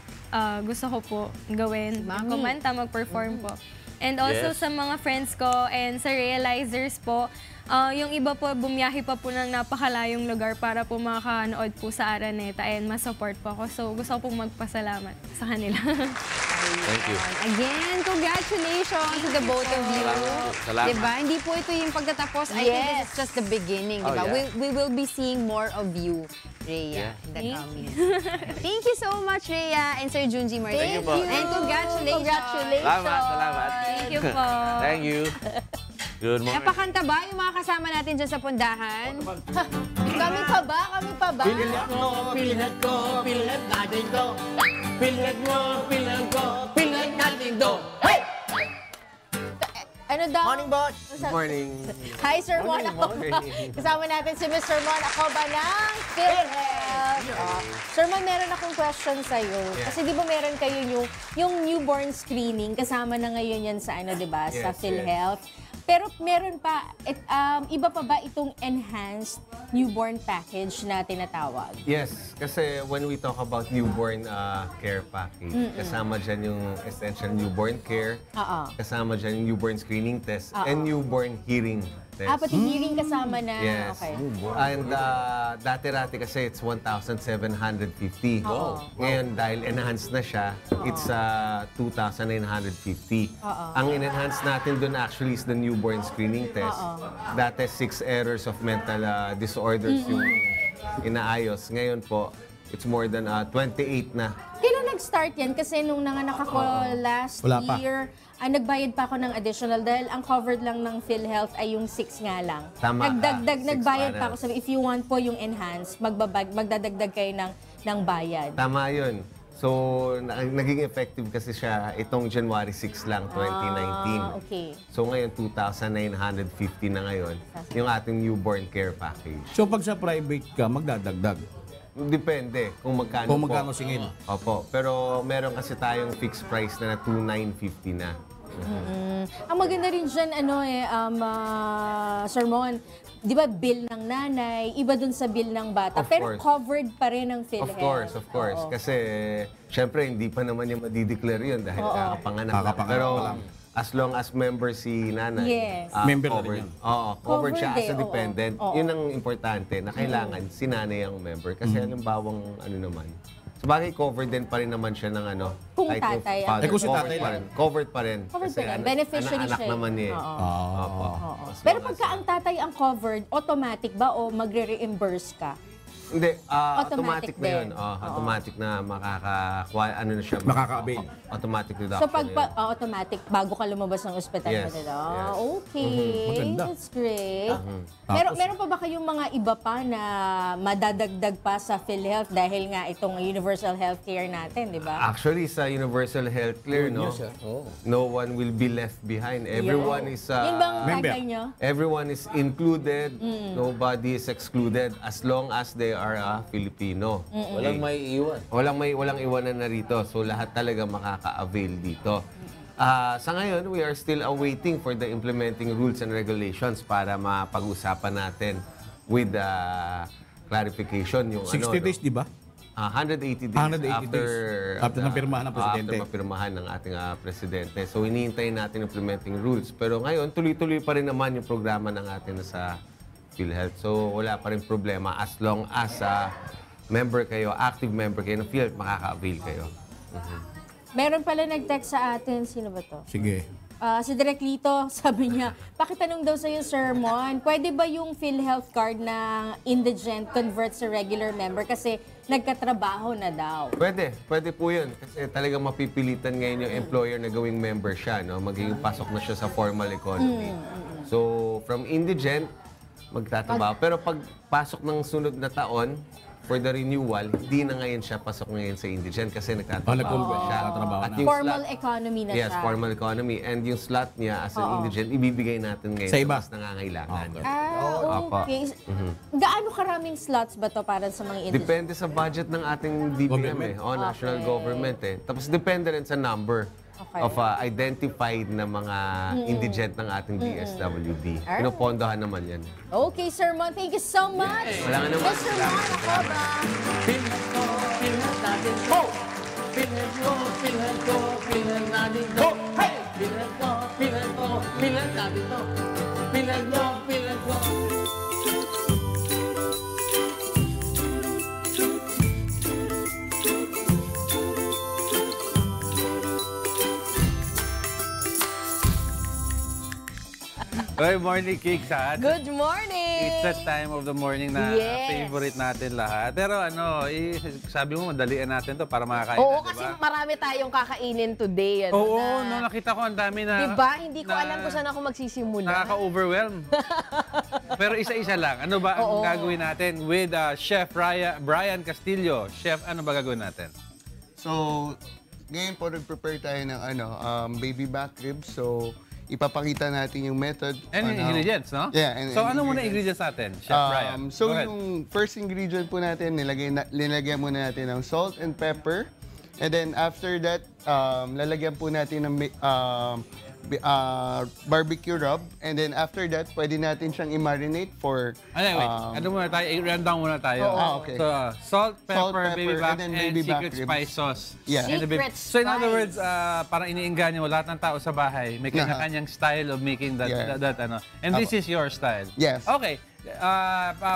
[SPEAKER 22] gusto ko po gawin. Kumanta, mag-perform po. And also sa mga friends ko and sa realizers po, yung iba po bumiyahe pa po ng napakalayong lugar para po makakanood po sa Araneta and ma-support po ako. So gusto ko pong magpasalamat sa kanila.
[SPEAKER 7] Thank you.
[SPEAKER 3] Again, congratulations to the both of you.
[SPEAKER 7] Salamat.
[SPEAKER 3] Diba? Hindi po ito yung pagtatapos. I think this is just the beginning. Diba?
[SPEAKER 7] Oh, yeah.
[SPEAKER 3] We will be seeing more of you, Rhea, in the coming. Thank you so much, Rhea and Sir Junji Martin.
[SPEAKER 7] Thank you po.
[SPEAKER 3] And congratulations.
[SPEAKER 7] Salamat, salamat.
[SPEAKER 22] Thank you po.
[SPEAKER 7] Thank you. Good morning.
[SPEAKER 3] Napakanta ba yung mga kasama natin dyan sa pundahan?
[SPEAKER 2] Kami pa ba? Kami pa ba?
[SPEAKER 10] Pilit mo, pilit ko, pilit natin to. Pilit mo, pilit ko, pilit natin to. Hey!
[SPEAKER 2] Ano daw?
[SPEAKER 6] Morning, boss.
[SPEAKER 2] Good
[SPEAKER 6] morning.
[SPEAKER 2] Hi, Sir Mon.
[SPEAKER 6] Morning.
[SPEAKER 2] Kasama natin si Mr. Mon Acoba ng PhilHealth. Sir Mon, meron akong question sa'yo. Kasi di ba meron kayo yung newborn screening, kasama na ngayon yan sa ano, di ba? Sa PhilHealth. Pero meron pa, iba pa ba itong enhanced newborn package na tinatawag?
[SPEAKER 6] Yes, kasi when we talk about newborn care package, kasama dyan yung essential newborn care, kasama dyan yung newborn screening test, and newborn hearing test.
[SPEAKER 2] Pati hearing kasama na.
[SPEAKER 6] Yes.
[SPEAKER 2] Okay.
[SPEAKER 6] And dati-rati kasi it's 1,750. Ngayon, dahil enhanced na siya, it's 2,950. Ang in-enhance natin dun actually is the newborn screening test. Dati 6 errors of mental disorders yung inaayos. Ngayon po, it's more than 28 na.
[SPEAKER 2] Kailan nag-start yan? Kasi nung nanganak ako last year, nagbayad pa ako ng additional dahil ang covered lang ng PhilHealth ay yung 6 nga lang.
[SPEAKER 6] Tama
[SPEAKER 2] nagbayad pa ako. So if you want po yung enhanced, magdadagdag kayo ng bayad.
[SPEAKER 6] Tama yun. So, naging effective kasi siya itong January 6 lang, 2019.
[SPEAKER 2] Okay.
[SPEAKER 6] So ngayon, 2,950 na ngayon yung ating newborn care package.
[SPEAKER 8] So pag sa private ka, magdadagdag?
[SPEAKER 6] Depende kung magkano
[SPEAKER 8] Kung magkano singil.
[SPEAKER 6] Opo. Pero meron kasi tayong fixed price na 2,950 na.
[SPEAKER 2] Ang maganda rin dyan, Sir Mon, di ba bill ng nanay, iba dun sa bill ng bata, pero covered pa rin ng PhilHealth.
[SPEAKER 6] Of course. Kasi, syempre, hindi pa naman yung madideclare yun dahil kakapanganak lang. Pero, as long as member si nanay,
[SPEAKER 8] member
[SPEAKER 6] covered.
[SPEAKER 8] na rin yan.
[SPEAKER 6] Oo, covered siya as a
[SPEAKER 2] Oo.
[SPEAKER 6] dependent. Yun ang importante na kailangan si nanay ang member. Kasi halimbawang ano naman, sabagay covered din pa rin naman siya ng ano.
[SPEAKER 2] Kung
[SPEAKER 6] kahit yung
[SPEAKER 2] tatay,
[SPEAKER 6] father,
[SPEAKER 8] kung si
[SPEAKER 6] covered
[SPEAKER 8] tatay
[SPEAKER 6] pa rin. Covered pa rin.
[SPEAKER 2] Covered
[SPEAKER 6] Kasi
[SPEAKER 2] pa rin. Beneficiary
[SPEAKER 6] anak
[SPEAKER 2] siya.
[SPEAKER 6] naman niya eh. Opo.
[SPEAKER 2] Pero pagka ang tatay ang covered, automatic ba o magre-reimburse ka?
[SPEAKER 6] Hindi,
[SPEAKER 2] Automatic
[SPEAKER 6] automatic na yun.
[SPEAKER 2] din.
[SPEAKER 6] Automatic na makakakuha, ano na siya.
[SPEAKER 8] Makaka-avail.
[SPEAKER 6] Automatic deduction
[SPEAKER 2] So pag
[SPEAKER 6] na yun.
[SPEAKER 2] automatic, bago ka lumabas ng ospital
[SPEAKER 6] Yes,
[SPEAKER 2] ka nila.
[SPEAKER 6] yes.
[SPEAKER 2] Okay.
[SPEAKER 8] Maganda.
[SPEAKER 2] That's great.
[SPEAKER 8] Tapos-
[SPEAKER 2] Meron pa ba kayong mga iba pa na madadagdag pa sa PhilHealth dahil nga itong universal healthcare natin, di ba?
[SPEAKER 6] Actually, sa universal healthcare, no, no one will be left behind. Everyone is
[SPEAKER 2] Yun bang
[SPEAKER 8] member.
[SPEAKER 2] tagline nyo?
[SPEAKER 6] everyone is included. Nobody is excluded as long as they are a Filipino.
[SPEAKER 1] Walang may iwan.
[SPEAKER 6] Walang iwanan na rito. So lahat talaga makaka-avail dito. Sa ngayon, we are still awaiting for the implementing rules and regulations para mapag-usapan natin with clarification yung
[SPEAKER 8] 60 days, di ba?
[SPEAKER 6] 180 days
[SPEAKER 8] 180
[SPEAKER 6] after
[SPEAKER 8] days. After napirmahan ng presidente.
[SPEAKER 6] After mapirmahan ng ating presidente. So hinihintay natin implementing rules. Pero ngayon, tuloy-tuloy pa rin naman yung programa ng atin sa PhilHealth. So wala pa rin problema as long as member kayo, active member kayo ng PhilHealth, makaka-avail kayo.
[SPEAKER 2] Meron pala nag-text sa atin. Sino ba to?
[SPEAKER 8] Sige.
[SPEAKER 2] Si Direk Lito, sabi niya, pakitanong daw sa'yo, Sir Mon, pwede ba yung PhilHealth card ng indigent convert sa regular member kasi nagkatrabaho na daw?
[SPEAKER 6] Pwede po yun. Kasi talagang mapipilitan ngayon yung employer na gawing member siya. No? Magiging pasok na siya sa formal economy. So, from indigent, magtatrabaho. Pero pag pasok ng sunod na taon, for the renewal, hindi na ngayon siya pasok ngayon sa indigent kasi nagtatrabaho na siya. At yung
[SPEAKER 2] Formal economy na
[SPEAKER 6] yes,
[SPEAKER 2] siya.
[SPEAKER 6] formal economy. And yung slot niya as an indigent, ibibigay natin ngayon
[SPEAKER 8] Sa iba?
[SPEAKER 6] mas nangangailangan.
[SPEAKER 2] Okay. Gaano karaming slots ba to para sa mga indigent?
[SPEAKER 6] Depende sa budget ng ating DBM national government Tapos depende rin sa number of identified na mga indigent ng ating DSWD. Pinopondohan naman yan.
[SPEAKER 2] Okay, Sir Mon, thank you so much.
[SPEAKER 6] Wala nga naman.
[SPEAKER 2] Mr. Mon Acoba.
[SPEAKER 10] PhilHealth ko, PhilHealth natin to. PhilHealth ko, PhilHealth ko, PhilHealth natin to. Hey! PhilHealth ko, PhilHealth ko, PhilHealth natin to. PhilHealth ko, PhilHealth ko.
[SPEAKER 1] Good morning, Kik, sa atin.
[SPEAKER 2] Good morning!
[SPEAKER 1] It's that time of the morning na favorite natin lahat. Pero sabi mo, madalian natin to para makakain
[SPEAKER 2] Oo,
[SPEAKER 1] na,
[SPEAKER 2] kasi
[SPEAKER 1] diba?
[SPEAKER 2] marami tayong kakainin today.
[SPEAKER 1] Oo, no, nakita ko ang dami na...
[SPEAKER 2] Diba? Hindi ko alam kung saan ako magsisimula.
[SPEAKER 1] Nakaka-overwhelm. Pero isa-isa lang. Ano ba ang gagawin natin with Chef Brian Castillo? Chef, ano ba gagawin natin?
[SPEAKER 23] So, ngayon po nag-prepare tayo ng baby back ribs. So,
[SPEAKER 11] ipapakita natin yung method.
[SPEAKER 1] And
[SPEAKER 11] on how-
[SPEAKER 1] ingredients, no?
[SPEAKER 11] Yeah. And,
[SPEAKER 1] So, ano muna ingredients natin, Chef Brian?
[SPEAKER 11] So
[SPEAKER 1] Go ahead.
[SPEAKER 11] yung first ingredient po natin, linagyan muna natin ng salt and pepper. And then after that, lalagyan po natin ng barbecue rub. And then after that, pwede natin siyang i-marinate for...
[SPEAKER 1] Wait. Ano muna tayo? I-rundown muna tayo.
[SPEAKER 11] Okay.
[SPEAKER 1] So, salt, pepper, baby back,
[SPEAKER 11] and then
[SPEAKER 1] and
[SPEAKER 11] baby back
[SPEAKER 1] secret
[SPEAKER 11] ribs.
[SPEAKER 1] spice sauce.
[SPEAKER 11] Yeah.
[SPEAKER 1] And the baby-
[SPEAKER 2] Secret
[SPEAKER 1] So, in other
[SPEAKER 2] spice.
[SPEAKER 1] words, parang iniinganyo mo, lahat ng tao sa bahay, may kanya-kanyang style of making that,
[SPEAKER 11] Yeah.
[SPEAKER 1] that ano. And this is your style.
[SPEAKER 11] Yes.
[SPEAKER 1] Okay.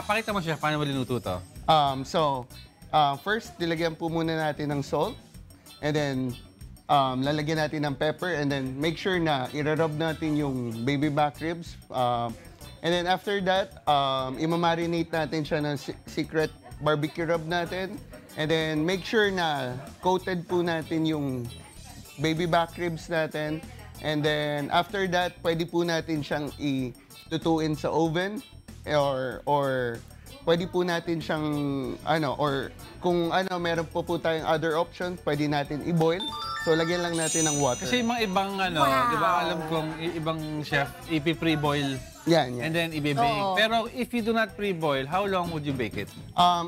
[SPEAKER 1] Pakita mo siya, paano mo linuto to?
[SPEAKER 11] First, nilagyan po muna natin ng salt. And then, lalagyan natin ng pepper. And then, make sure na i-rub natin yung baby back ribs. And then, after that, imamarinate natin siya ng secret barbecue rub natin. And then, make sure na coated po natin yung baby back ribs natin. And then, after that, pwede po natin siyang itutuin sa oven. Or pwede po natin siyang, or kung meron po tayong other option, pwede natin i-boil. So, lagyan lang natin ng water.
[SPEAKER 1] Kasi yung mga ibang, di ba, alam kong ibang chef, ipi-pre-boil.
[SPEAKER 11] Yan.
[SPEAKER 1] And then i-bake.
[SPEAKER 11] Oo.
[SPEAKER 1] Pero if you do not pre-boil, how long would you bake it?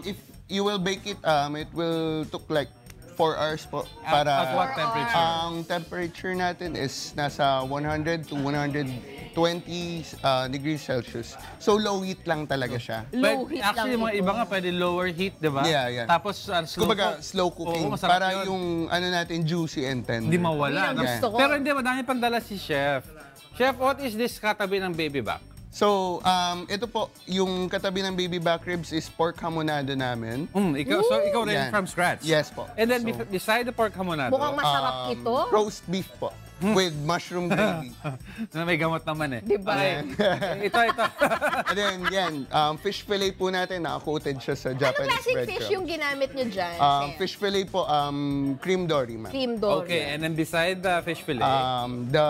[SPEAKER 11] If you will bake it, it will took like 4 hours po. Para,
[SPEAKER 1] At what temperature?
[SPEAKER 11] Ang temperature natin is nasa 100 to 120 degrees Celsius. So, low heat lang talaga siya.
[SPEAKER 1] Low heat actually, mga iba nga pwede lower heat, di ba?
[SPEAKER 11] Yeah.
[SPEAKER 1] Tapos
[SPEAKER 11] Kumbaga, slow cooking.
[SPEAKER 1] Oo, masarap
[SPEAKER 11] para
[SPEAKER 1] yun.
[SPEAKER 11] yung natin juicy and tender.
[SPEAKER 1] Hindi mawala. No?
[SPEAKER 11] Yeah.
[SPEAKER 1] Pero hindi, madami pang dala si Chef. Chef, what is this katabi ng baby back?
[SPEAKER 11] So, ito po, yung katabi ng baby back ribs is pork hamonado namin.
[SPEAKER 1] Ikaw rin
[SPEAKER 11] Yan.
[SPEAKER 1] from scratch?
[SPEAKER 11] Yes po.
[SPEAKER 1] And then beside the pork hamonado?
[SPEAKER 2] Mukhang masarap ito.
[SPEAKER 11] Roast beef po. With mushroom gravy.
[SPEAKER 1] Na may gamot naman eh.
[SPEAKER 2] Diba?
[SPEAKER 1] Ito.
[SPEAKER 11] And then, yan, fish fillet po natin, naka-coated siya sa
[SPEAKER 2] Anong
[SPEAKER 11] Japanese
[SPEAKER 2] klaseng
[SPEAKER 11] breadcrumbs.
[SPEAKER 2] fish yung ginamit nyo dyan, Chef?
[SPEAKER 11] Fish fillet po, cream dory, ma'am.
[SPEAKER 2] Cream dory.
[SPEAKER 1] Okay, and then beside the fish fillet?
[SPEAKER 11] The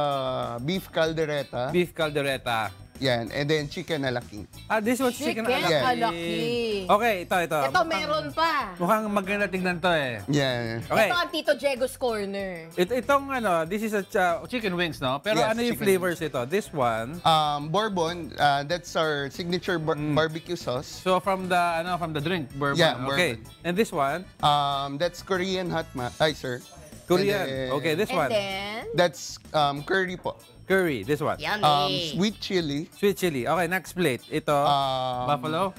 [SPEAKER 11] beef caldereta.
[SPEAKER 1] Beef caldereta.
[SPEAKER 11] Yan, and then chicken alaking.
[SPEAKER 1] This was chicken
[SPEAKER 2] alaki.
[SPEAKER 1] Okay, ito.
[SPEAKER 2] Ito, meron pa.
[SPEAKER 1] Mukhang maganda tignan to eh.
[SPEAKER 11] Yeah.
[SPEAKER 1] Okay.
[SPEAKER 2] Ito ang Tito Diego's Corner.
[SPEAKER 1] Itong this is a chicken wings, no? Pero
[SPEAKER 11] Yes,
[SPEAKER 1] ano yung
[SPEAKER 11] chicken
[SPEAKER 1] flavors ito? This one?
[SPEAKER 11] Bourbon, that's our signature barbecue sauce.
[SPEAKER 1] So from the drink, bourbon.
[SPEAKER 11] Yeah,
[SPEAKER 1] Okay.
[SPEAKER 11] bourbon.
[SPEAKER 1] And this one?
[SPEAKER 11] That's Korean hot sir.
[SPEAKER 1] Korean.
[SPEAKER 11] And then,
[SPEAKER 1] Okay, this one?
[SPEAKER 2] then?
[SPEAKER 11] That's curry po.
[SPEAKER 1] Curry, this one?
[SPEAKER 2] Yummy.
[SPEAKER 11] Sweet chili.
[SPEAKER 1] Sweet chili. Okay, next plate. Ito, buffalo?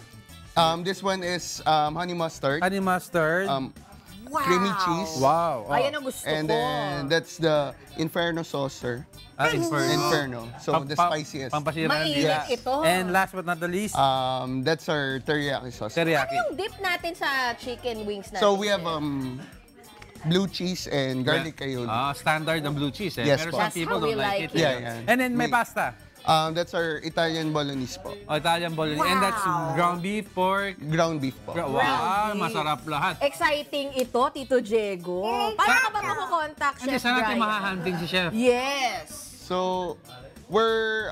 [SPEAKER 11] This one is honey mustard.
[SPEAKER 1] Honey mustard.
[SPEAKER 11] Creamy cheese.
[SPEAKER 1] Wow.
[SPEAKER 2] Ayan ang gusto
[SPEAKER 11] And
[SPEAKER 2] ko.
[SPEAKER 11] then that's the Inferno sauce, sir. Inferno. So the spiciest.
[SPEAKER 1] Pampasira ng
[SPEAKER 2] Mainit
[SPEAKER 1] dila.
[SPEAKER 2] ito.
[SPEAKER 1] And last but not the least?
[SPEAKER 11] That's our teriyaki sauce.
[SPEAKER 1] Teriyaki.
[SPEAKER 2] Ano yung dip natin sa chicken wings natin?
[SPEAKER 11] So we have blue cheese and garlic aioli.
[SPEAKER 1] Standard ng blue cheese eh.
[SPEAKER 11] Yes
[SPEAKER 1] Pero
[SPEAKER 11] po.
[SPEAKER 1] some people don't like it.
[SPEAKER 11] Yeah.
[SPEAKER 1] And then may pasta.
[SPEAKER 11] That's our Italian bolognese po.
[SPEAKER 1] Italian bolognese. And that's ground beef, pork.
[SPEAKER 11] Ground beef po.
[SPEAKER 1] Wow, masarap lahat.
[SPEAKER 2] Exciting ito, Tito Diego. Paano ka ba makakontakt,
[SPEAKER 1] Hindi,
[SPEAKER 2] Chef
[SPEAKER 1] saan natin
[SPEAKER 2] Brian?
[SPEAKER 1] mahahunting si Chef?
[SPEAKER 2] Yes.
[SPEAKER 11] So, we're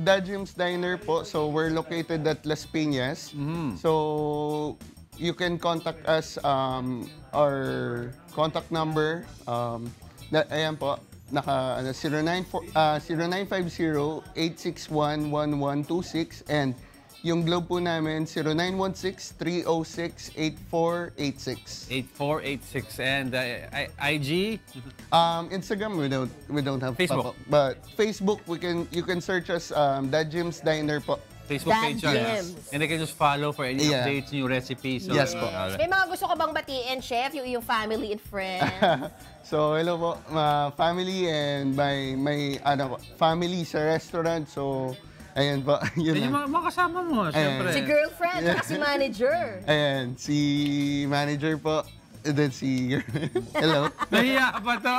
[SPEAKER 11] Dajim's Diner po. So, we're located at Las Piñas. So, you can contact us, our contact number. Ayan po, naka 0950-861-1126 and yung globe po namin 0916-306-8486.
[SPEAKER 1] 8486 and IG?
[SPEAKER 11] Instagram we don't have
[SPEAKER 1] Facebook.
[SPEAKER 11] but Facebook you can search us Dajim's Diner po.
[SPEAKER 1] Facebook page
[SPEAKER 2] Dad
[SPEAKER 1] yan.
[SPEAKER 2] Jims.
[SPEAKER 1] And they can just follow for any
[SPEAKER 11] Yeah.
[SPEAKER 1] updates, new recipes. So,
[SPEAKER 11] Yes po.
[SPEAKER 2] May mga gusto ka bang batiin, Chef? Yung family and friends?
[SPEAKER 11] So, hello po, family and my family sa restaurant. So, ayan po. Yun
[SPEAKER 1] Yung
[SPEAKER 11] lang.
[SPEAKER 1] mga kasama mo, syempre.
[SPEAKER 2] Si girlfriend, at si manager.
[SPEAKER 11] Ayan, si manager po. And then si hello.
[SPEAKER 1] Nahiya pa to.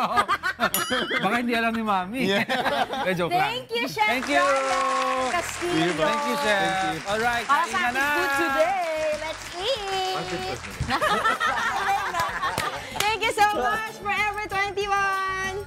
[SPEAKER 1] Baka hindi alam ni Mami. Joke lang.
[SPEAKER 2] Thank you, Chef
[SPEAKER 1] Thank you.
[SPEAKER 2] Brian Castillo.
[SPEAKER 1] Thank you, Chef. Alright,
[SPEAKER 2] Para
[SPEAKER 1] kain
[SPEAKER 2] sa
[SPEAKER 1] na
[SPEAKER 2] ating
[SPEAKER 1] na.
[SPEAKER 2] food today, let's eat! Thank you so much, Forever 21!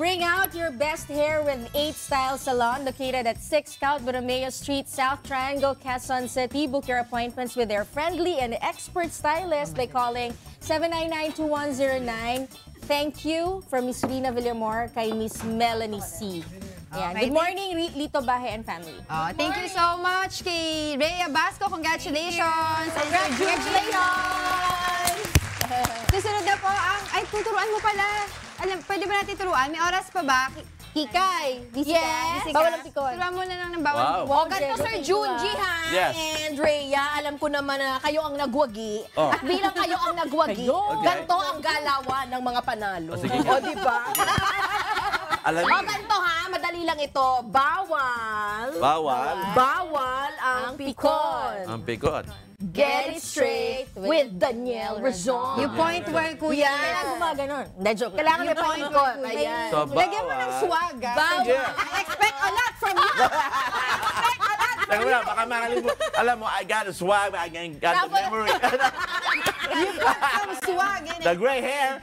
[SPEAKER 2] Bring out your best hair with 8 Style Salon located at 6 Count Borromeo Street, South Triangle, Quezon City. Book your appointments with their friendly and expert stylist by calling 799-2109. Thank you from Miss Rina Villamor kay Miss Melanie C. Ayan.
[SPEAKER 3] Okay,
[SPEAKER 2] Good morning, Lito Bahe and family.
[SPEAKER 3] Thank you so much kay Rhea Basco. Congratulations!
[SPEAKER 2] Congratulations!
[SPEAKER 3] Susunod na po ang... Ay, tuturuan mo pala. Pwede ba natin turuan? May oras pa ba?
[SPEAKER 2] Kikay.
[SPEAKER 3] Yes.
[SPEAKER 2] Bawal ang pikon.
[SPEAKER 3] Turuan mo na lang ng bawal
[SPEAKER 13] Wow.
[SPEAKER 3] pikon.
[SPEAKER 2] O, ganito Sir Junji ha,
[SPEAKER 13] Yes.
[SPEAKER 2] and Rhea, alam ko naman na kayo ang nagwagi.
[SPEAKER 13] Oh.
[SPEAKER 2] At bilang kayo ang nagwagi, ganito ang galawan ng mga panalo.
[SPEAKER 13] sige.
[SPEAKER 2] O, di ba?
[SPEAKER 13] Alam
[SPEAKER 2] O,
[SPEAKER 13] niyo,
[SPEAKER 2] ganito ha, madali lang ito. Bawal.
[SPEAKER 13] bawal
[SPEAKER 2] Bawal ang pikon.
[SPEAKER 13] ang pikon.
[SPEAKER 2] Get it straight with Danielle Razon.
[SPEAKER 3] You point well, kuya.
[SPEAKER 2] Kailangan gumaganon. Hindi, joke. Kailangan may panikot. Ayan.
[SPEAKER 13] So,
[SPEAKER 3] Lagyan mo ng swag, ah.
[SPEAKER 2] Bawal. I expect a lot from you.
[SPEAKER 13] Teka mo lang, baka makalimutan. Alam mo, I got a swag, I got the memory.
[SPEAKER 3] You got some swag in it.
[SPEAKER 13] The gray hair.